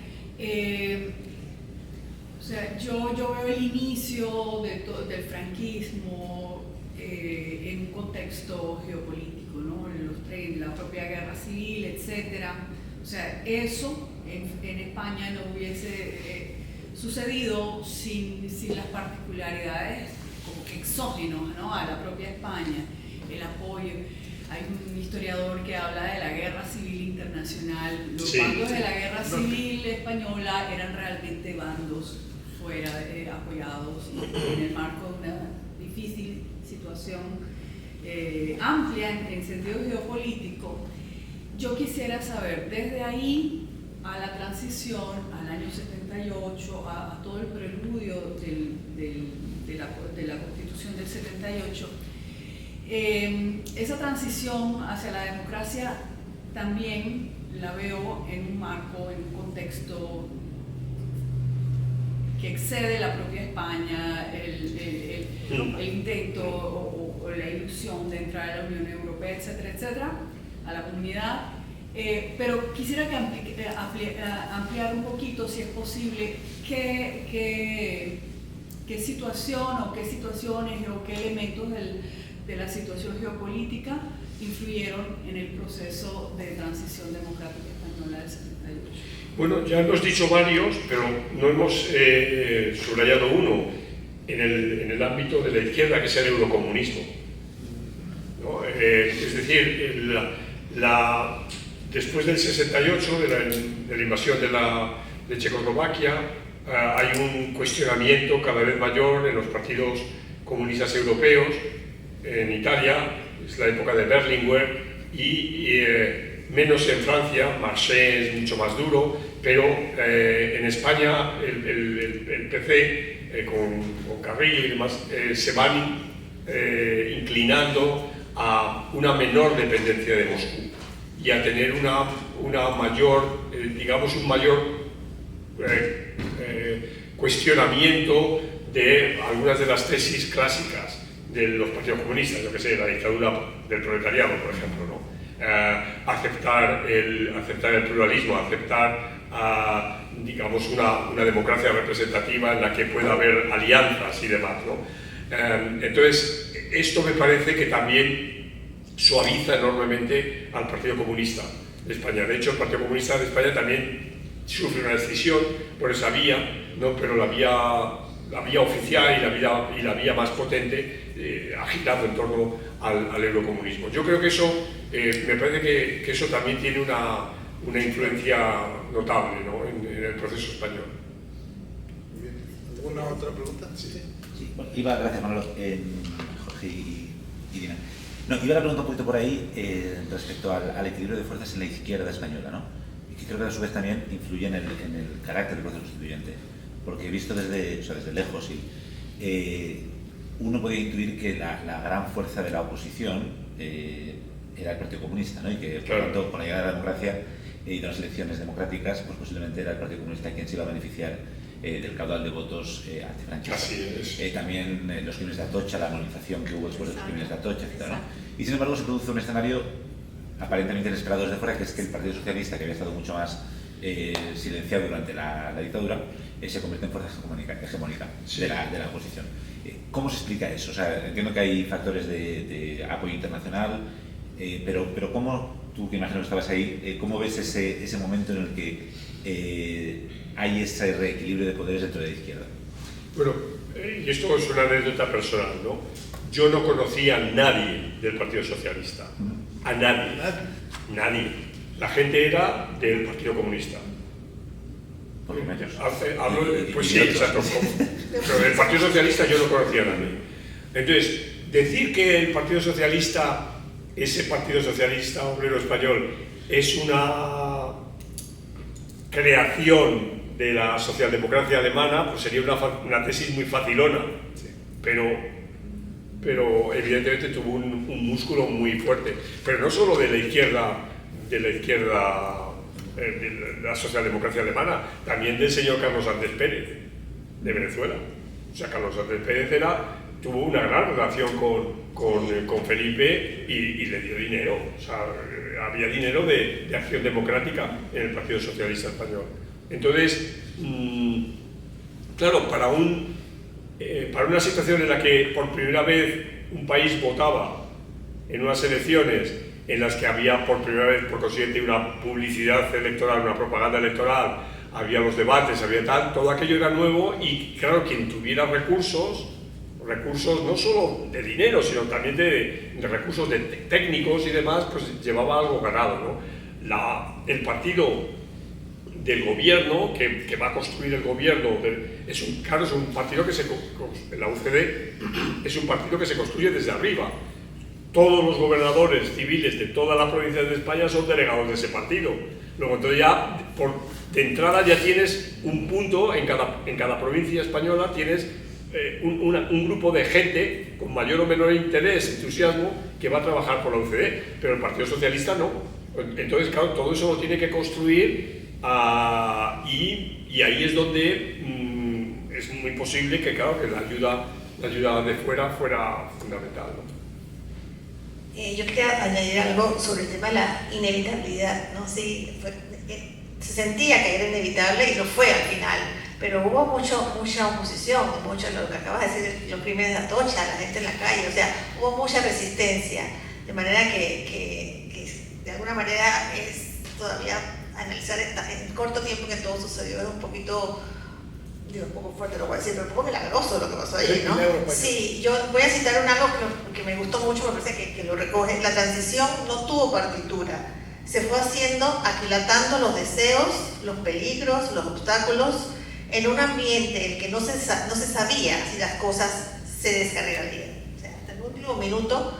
O sea, yo veo el inicio del franquismo en un contexto geopolítico, ¿no? En la propia guerra civil, etc. O sea, eso en España no hubiese sucedido sin las particularidades como que exógenos, ¿no? A la propia España, el apoyo. Hay un historiador que habla de la guerra civil internacional. Los bandos de la guerra civil española eran realmente bandos fuera apoyados en el marco de una difícil situación amplia en sentido geopolítico. Yo quisiera saber, desde ahí a la transición, al año 78, a todo el preludio de la Constitución del 78, esa transición hacia la democracia también la veo en un marco, en un contexto que excede la propia España, el intento o la ilusión de entrar a la Unión Europea, etcétera, etcétera, a la comunidad. Pero quisiera ampliar un poquito, si es posible, qué situación o qué situaciones o qué elementos de la situación geopolítica influyeron en el proceso de transición democrática española del 78. Bueno, ya hemos dicho varios, pero no hemos subrayado uno en el ámbito de la izquierda, que es el eurocomunismo, ¿no? Es decir, después del 68, de la invasión de Checoslovaquia, hay un cuestionamiento cada vez mayor en los partidos comunistas europeos. En Italia es la época de Berlinguer y menos en Francia. Marchais es mucho más duro, pero en España el PC con Carrillo y demás se van inclinando a una menor dependencia de Moscú y a tener una mayor, digamos, un mayor cuestionamiento de algunas de las tesis clásicas de los partidos comunistas, yo que sé, la dictadura del proletariado, por ejemplo, ¿no? Aceptar el pluralismo, aceptar digamos una democracia representativa en la que pueda haber alianzas y demás, ¿no? Entonces, esto me parece que también suaviza enormemente al Partido Comunista de España. De hecho, el Partido Comunista de España también sufre una decisión por esa vía, ¿no? Pero la vía oficial y la vía más potente ha girado en torno al eurocomunismo. Yo creo que eso, me parece que eso también tiene una influencia notable, ¿no? en el proceso español. ¿Alguna otra pregunta? Sí. Sí, bueno, gracias Manolo, Jorge y Dina. No, iba la pregunta un poquito por ahí respecto al equilibrio de fuerzas en la izquierda española, ¿no? Y que creo que a su vez también influye en el carácter del proceso constituyente, porque he visto desde lejos uno puede intuir que la gran fuerza de la oposición era el Partido Comunista, ¿no? Y que por lo tanto, con la llegada de la democracia y de las elecciones democráticas, pues posiblemente era el Partido Comunista quien se iba a beneficiar del caudal de votos antifranquistas. Así es. También los crímenes de Atocha, la anonización que hubo después de los crímenes de Atocha, etc., ¿no? Y sin embargo se produce un escenario aparentemente inesperado desde fuera, que es que el Partido Socialista, que había estado mucho más silenciado durante la dictadura, se convierte en fuerza hegemónica de la oposición. ¿Cómo se explica eso? O sea, entiendo que hay factores de apoyo internacional, pero ¿cómo, tú que imagino que estabas ahí, cómo ves ese momento en el que hay ese reequilibrio de poderes dentro de la izquierda? Bueno, y esto es una anécdota personal, ¿no? Yo no conocía a nadie del Partido Socialista, a nadie. La gente era del Partido Comunista. Pues sí, exacto. Pero del Partido Socialista yo no conocía a nadie. Entonces, decir que el Partido Socialista, ese Partido Socialista Obrero Español, es una creación de la socialdemocracia alemana, pues sería una tesis muy facilona, sí. Pero evidentemente tuvo un músculo muy fuerte, pero no solo de la izquierda de la socialdemocracia alemana, también del señor Carlos Sánchez Pérez, de Venezuela. O sea, Carlos Sánchez Pérez tuvo una gran relación con Felipe y le dio dinero. O sea, había dinero de Acción Democrática en el Partido Socialista Español. Entonces, claro, para una situación en la que por primera vez un país votaba en unas elecciones en las que había por primera vez, por consiguiente, una publicidad electoral, una propaganda electoral, había los debates, había tal, todo aquello era nuevo y claro, quien tuviera recursos no solo de dinero, sino también de recursos técnicos y demás, pues llevaba algo ganado, ¿no? El partido del gobierno, que va a construir el gobierno, es un partido la UCD es un partido que se construye desde arriba. Todos los gobernadores civiles de todas las provincias de España son delegados de ese partido. Luego, entonces ya, de entrada ya tienes un punto, en cada provincia española tienes un grupo de gente con mayor o menor interés, entusiasmo, que va a trabajar por la UCD, pero el Partido Socialista no. Entonces, claro, todo eso lo tiene que construir y ahí es donde es muy posible que, claro, que la ayuda de fuera fuera fundamental, ¿no? Yo quería añadir algo sobre el tema de la inevitabilidad, ¿no? Sí, se sentía que era inevitable y lo fue al final, pero hubo mucha oposición, mucho lo que acabas de decir, los crímenes de Atocha, la gente en la calle, o sea, hubo mucha resistencia, de manera que de alguna manera es todavía analizar en corto tiempo que todo sucedió, es un poquito, un poco fuerte lo voy a decir, pero un poco milagroso lo que pasó ahí, ¿no? Sí, yo voy a citar algo que me gustó mucho, me parece que lo recoge. La transición no tuvo partitura, se fue haciendo, aquilatando los deseos, los peligros, los obstáculos, en un ambiente en el que no se sabía si las cosas se descarrilarían. O sea, hasta el último minuto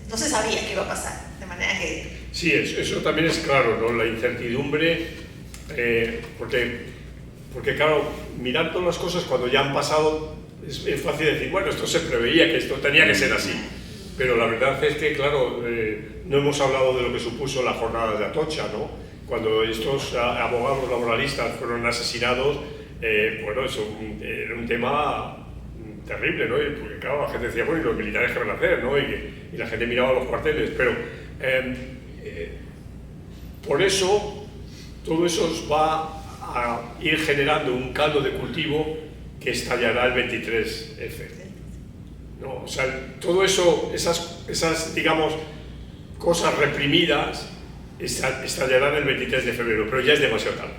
no se sabía qué iba a pasar, de manera que... Sí, eso también es claro, ¿no? La incertidumbre... porque claro, mirar todas las cosas cuando ya han pasado es fácil decir, bueno, esto se preveía, que esto tenía que ser así, pero la verdad es que, claro, no hemos hablado de lo que supuso la jornada de Atocha, ¿no? Cuando estos abogados laboralistas fueron asesinados, bueno, eso era un tema terrible, ¿no? Porque claro, la gente decía, bueno, ¿y los militares qué van a hacer, no? Y la gente miraba los cuarteles, pero por eso todo eso va a ir generando un caldo de cultivo que estallará el 23F. ¿No? O sea, todo eso, esas digamos, cosas reprimidas, estallarán el 23 de febrero, pero ya es demasiado tarde.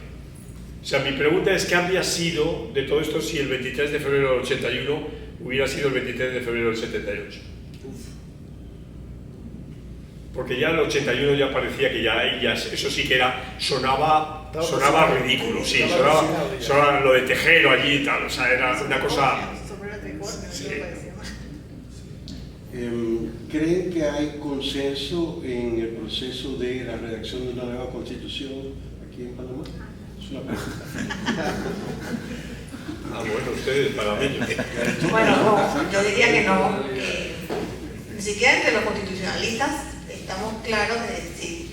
O sea, mi pregunta es, ¿qué habría sido de todo esto si el 23 de febrero del 81 hubiera sido el 23 de febrero del 78? Porque ya en el 81 ya parecía que ya eso sí que sonaba ridículo, sí, sonaba lo de Tejero allí y tal, o sea, era una cosa... Sí. ¿Creen que hay consenso en el proceso de la redacción de una nueva constitución aquí en Panamá? Es una pregunta. Bueno, ustedes, para mí. Bueno, no, yo diría que no. Ni siquiera entre los constitucionalistas estamos claros de decir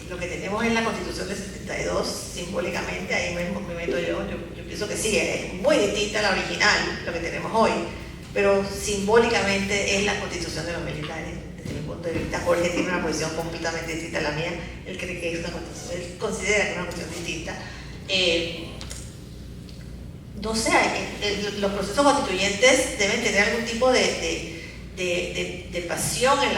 lo que tenemos en la Constitución del 72, simbólicamente, ahí me meto yo pienso que sí, es muy distinta a la original, lo que tenemos hoy, pero simbólicamente es la Constitución de los militares. Desde mi punto de vista, Jorge tiene una posición completamente distinta a la mía, él cree que es una constitución, él considera que es una cuestión distinta. No sé, los procesos constituyentes deben tener algún tipo de pasión en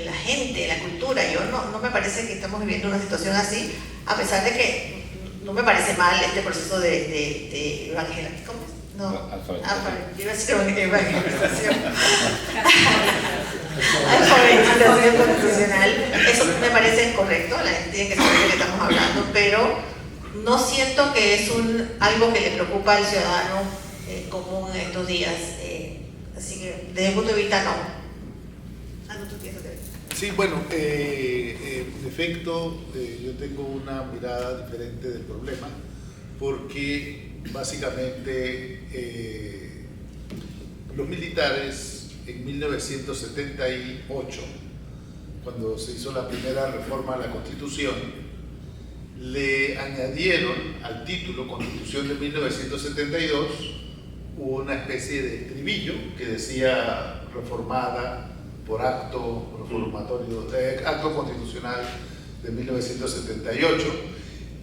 la gente, en la cultura. Yo no me parece que estamos viviendo una situación así, a pesar de que no me parece mal este proceso de evangelización. ¿Cómo es? No, yo iba a decir evangelización. Alfabetización constitucional. Eso me parece correcto, la gente tiene que saber de qué estamos hablando, pero no siento que es algo que le preocupa al ciudadano común en estos días. Así que desde el punto de vista no. ¿Tú tienes que ver? Sí, bueno, en efecto, yo tengo una mirada diferente del problema, porque básicamente los militares en 1978, cuando se hizo la primera reforma a la Constitución, le añadieron al título Constitución de 1972 una especie de estribillo que decía reformada por acto constitucional de 1978,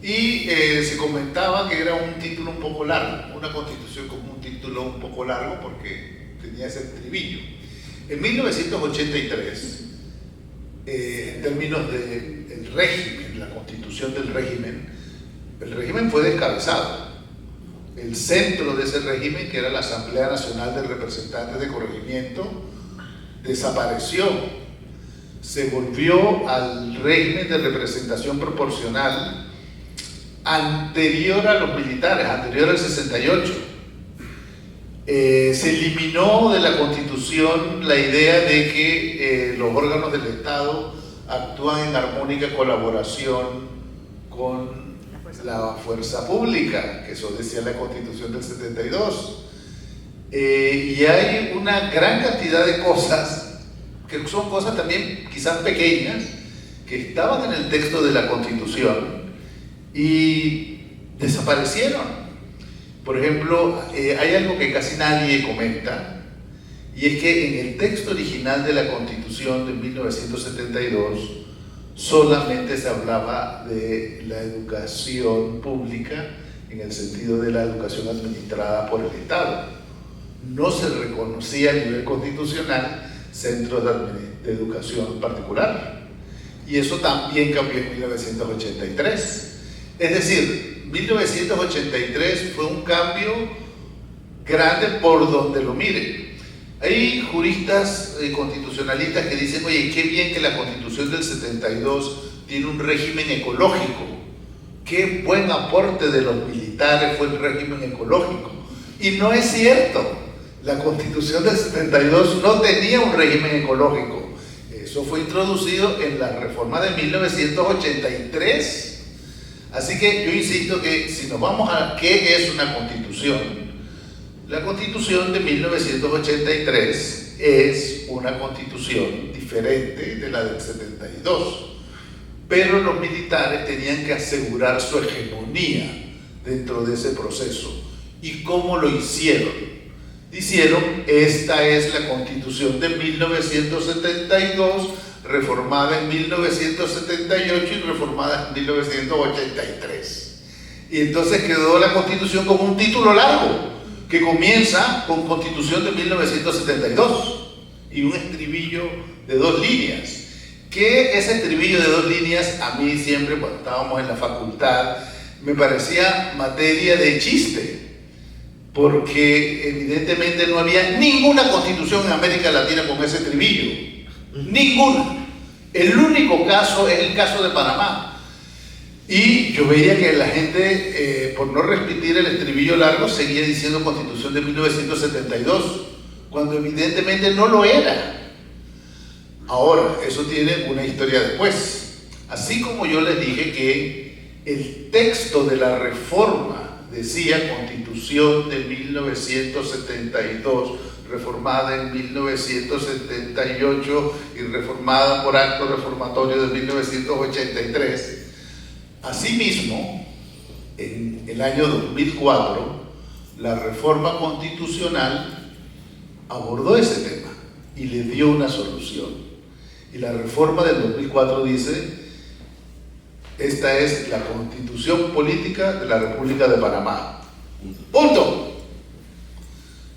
y se comentaba que era un título un poco largo, una constitución como un título un poco largo porque tenía ese estribillo. En 1983, en términos del régimen, la constitución del régimen, el régimen fue descabezado. El centro de ese régimen, que era la Asamblea Nacional de Representantes de Corregimiento, desapareció. Se volvió al régimen de representación proporcional anterior a los militares, anterior al 68. Se eliminó de la Constitución la idea de que los órganos del Estado actúan en armónica colaboración con la fuerza pública, que eso decía la Constitución del 72. Y hay una gran cantidad de cosas, que son cosas también quizás pequeñas, que estaban en el texto de la Constitución y desaparecieron. Por ejemplo, hay algo que casi nadie comenta, y es que en el texto original de la Constitución de 1972 solamente se hablaba de la educación pública en el sentido de la educación administrada por el Estado. No se reconocía a nivel constitucional centros de educación particular. Y eso también cambió en 1983. Es decir, 1983 fue un cambio grande por donde lo miren. Hay juristas constitucionalistas que dicen, oye, qué bien que la Constitución del 72 tiene un régimen ecológico. Qué buen aporte de los militares fue el régimen ecológico. Y no es cierto. La Constitución del 72 no tenía un régimen ecológico. Eso fue introducido en la reforma de 1983. Así que yo insisto que si nos vamos a qué es una constitución, la Constitución de 1983 es una constitución diferente de la del 72, pero los militares tenían que asegurar su hegemonía dentro de ese proceso. ¿Y cómo lo hicieron? Dijeron, esta es la Constitución de 1972, reformada en 1978 y reformada en 1983. Y entonces quedó la Constitución como un título largo, que comienza con Constitución de 1972 y un estribillo de 2 líneas. Que ese estribillo de 2 líneas a mí siempre, cuando estábamos en la facultad, me parecía materia de chiste, porque evidentemente no había ninguna constitución en América Latina con ese estribillo, ninguna. El único caso es el caso de Panamá, y yo veía que la gente, por no repetir el estribillo largo, seguía diciendo Constitución de 1972, cuando evidentemente no lo era. Ahora, eso tiene una historia después. Así como yo les dije que el texto de la reforma decía Constitución de 1972, reformada en 1978 y reformada por acto reformatorio de 1983. Asimismo, en el año 2004, la reforma constitucional abordó ese tema y le dio una solución. Y la reforma del 2004 dice: esta es la Constitución Política de la República de Panamá. Punto.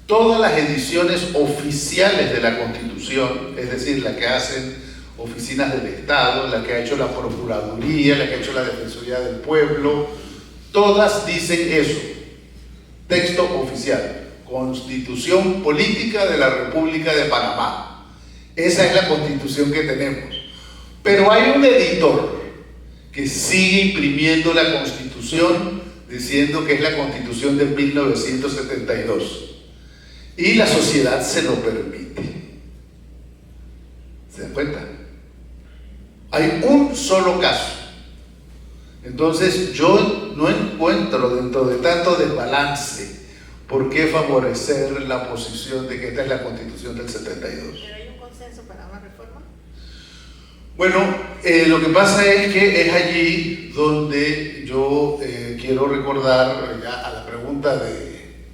Todas las ediciones oficiales de la Constitución, es decir, la que hacen oficinas del Estado, la que ha hecho la Procuraduría, la que ha hecho la Defensoría del Pueblo, todas dicen eso. Texto oficial: Constitución Política de la República de Panamá. Esa es la Constitución que tenemos. Pero hay un editor que sigue imprimiendo la Constitución diciendo que es la Constitución de 1972. Y la sociedad se lo permite. ¿Se dan cuenta? Hay un solo caso. Entonces yo no encuentro, dentro de tanto desbalance, por qué favorecer la posición de que esta es la Constitución del 72. ¿Pero hay un consenso para una reforma? Bueno, lo que pasa es que es allí donde yo quiero recordar, ya a la pregunta de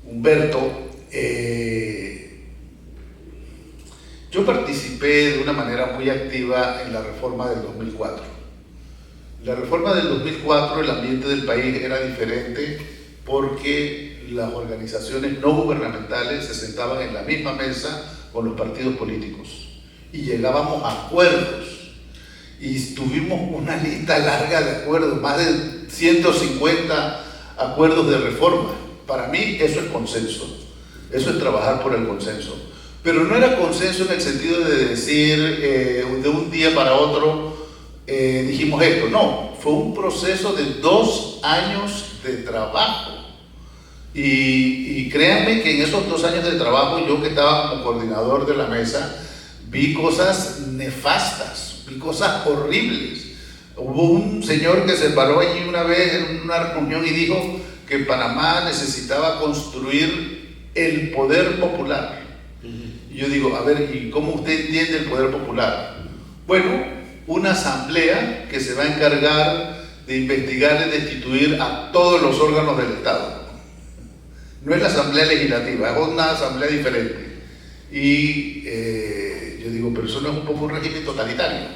Humberto, yo participé de una manera muy activa en la reforma del 2004. La reforma del 2004, el ambiente del país era diferente porque las organizaciones no gubernamentales se sentaban en la misma mesa con los partidos políticos y llegábamos a acuerdos y tuvimos una lista larga de acuerdos, más de 150 acuerdos de reforma. Para mí eso es consenso, eso es trabajar por el consenso. Pero no era consenso en el sentido de decir de un día para otro dijimos esto. No, fue un proceso de 2 años de trabajo. Y créanme que en esos 2 años de trabajo, yo que estaba como coordinador de la mesa, vi cosas nefastas, vi cosas horribles. Hubo un señor que se paró allí una vez en una reunión y dijo que Panamá necesitaba construir el poder popular. Y yo digo, a ver, ¿y cómo usted entiende el poder popular? Bueno, una asamblea que se va a encargar de investigar y destituir a todos los órganos del Estado. No es la asamblea legislativa, es una asamblea diferente. Y yo digo, pero eso no es un poco un régimen totalitario.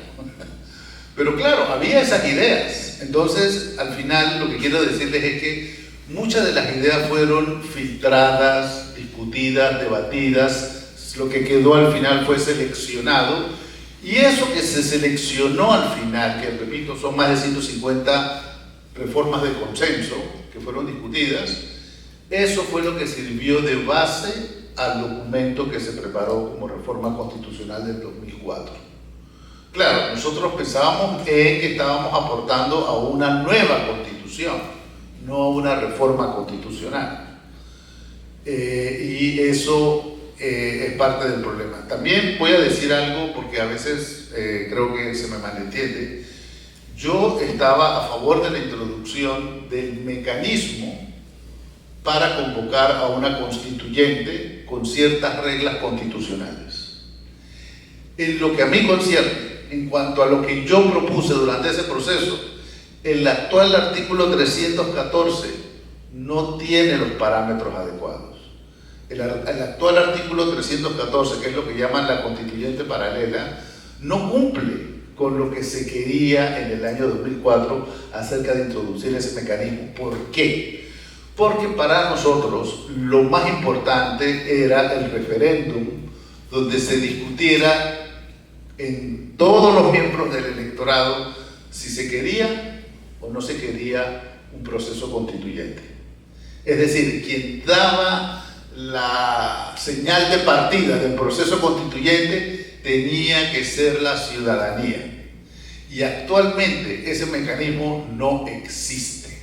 Pero claro, había esas ideas. Entonces, al final, lo que quiero decirles es que muchas de las ideas fueron filtradas, discutidas, debatidas. Lo que quedó al final fue seleccionado, y eso que se seleccionó al final, que repito, son más de 150 reformas de consenso que fueron discutidas, eso fue lo que sirvió de base al documento que se preparó como reforma constitucional del 2004. Claro, nosotros pensábamos en que estábamos aportando a una nueva constitución, no a una reforma constitucional, y eso es parte del problema. También voy a decir algo porque a veces creo que se me malentiende. Yo estaba a favor de la introducción del mecanismo para convocar a una constituyente con ciertas reglas constitucionales. En lo que a mí concierne, en cuanto a lo que yo propuse durante ese proceso, el actual artículo 314 no tiene los parámetros adecuados. El actual artículo 314, que es lo que llaman la constituyente paralela, no cumple con lo que se quería en el año 2004 acerca de introducir ese mecanismo. ¿Por qué? porque para nosotros lo más importante era el referéndum, donde se discutiera en todos los miembros del electorado si se quería o no se quería un proceso constituyente. Es decir, quien daba la señal de partida del proceso constituyente tenía que ser la ciudadanía. Y actualmente ese mecanismo no existe.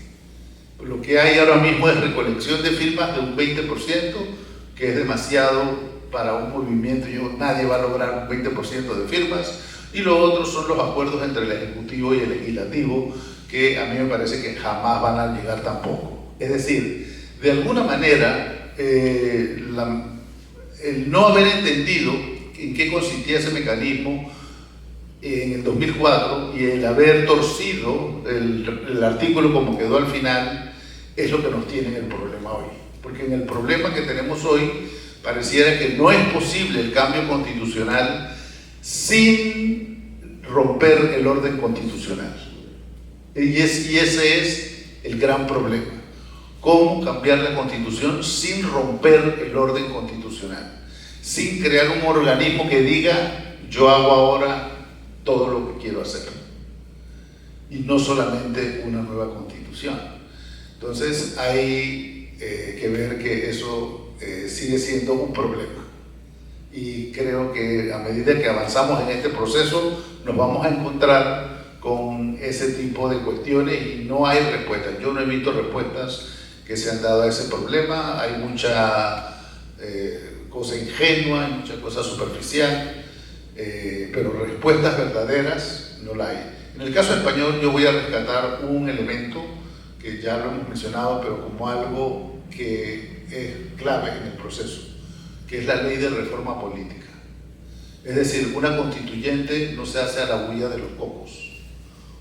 Lo que hay ahora mismo es recolección de firmas de un 20%, que es demasiado para un movimiento. Nadie va a lograr un 20% de firmas. Y lo otro son los acuerdos entre el Ejecutivo y el Legislativo, que a mí me parece que jamás van a llegar tampoco. Es decir, de alguna manera, el no haber entendido en qué consistía ese mecanismo en el 2004 y el haber torcido el artículo como quedó al final es lo que nos tiene en el problema hoy. Porque en el problema que tenemos hoy pareciera que no es posible el cambio constitucional sin romper el orden constitucional. Y ese es el gran problema. ¿Cómo cambiar la Constitución sin romper el orden constitucional? Sin crear un organismo que diga, yo hago ahora todo lo que quiero hacer. Y no solamente una nueva Constitución. Entonces hay que ver que eso sigue siendo un problema. Y creo que a medida que avanzamos en este proceso nos vamos a encontrar con ese tipo de cuestiones y no hay respuestas. Yo no he visto respuestas que se han dado a ese problema. Hay mucha cosa ingenua, hay mucha cosa superficial, pero respuestas verdaderas no la hay. En el caso español yo voy a rescatar un elemento que ya lo hemos mencionado, pero como algo que es clave en el proceso, que es la ley de reforma política. Es decir, una constituyente no se hace a la huella de los cocos.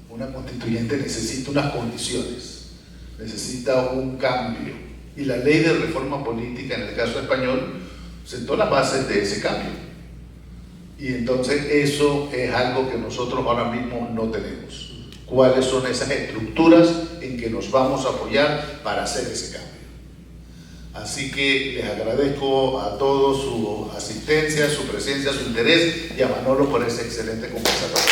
Una constituyente necesita unas condiciones, necesita un cambio. Y la ley de reforma política, en el caso español, sentó las bases de ese cambio. Y entonces eso es algo que nosotros ahora mismo no tenemos. ¿Cuáles son esas estructuras en que nos vamos a apoyar para hacer ese cambio? Así que les agradezco a todos su asistencia, su presencia, su interés, y a Manolo por ese excelente conversatorio.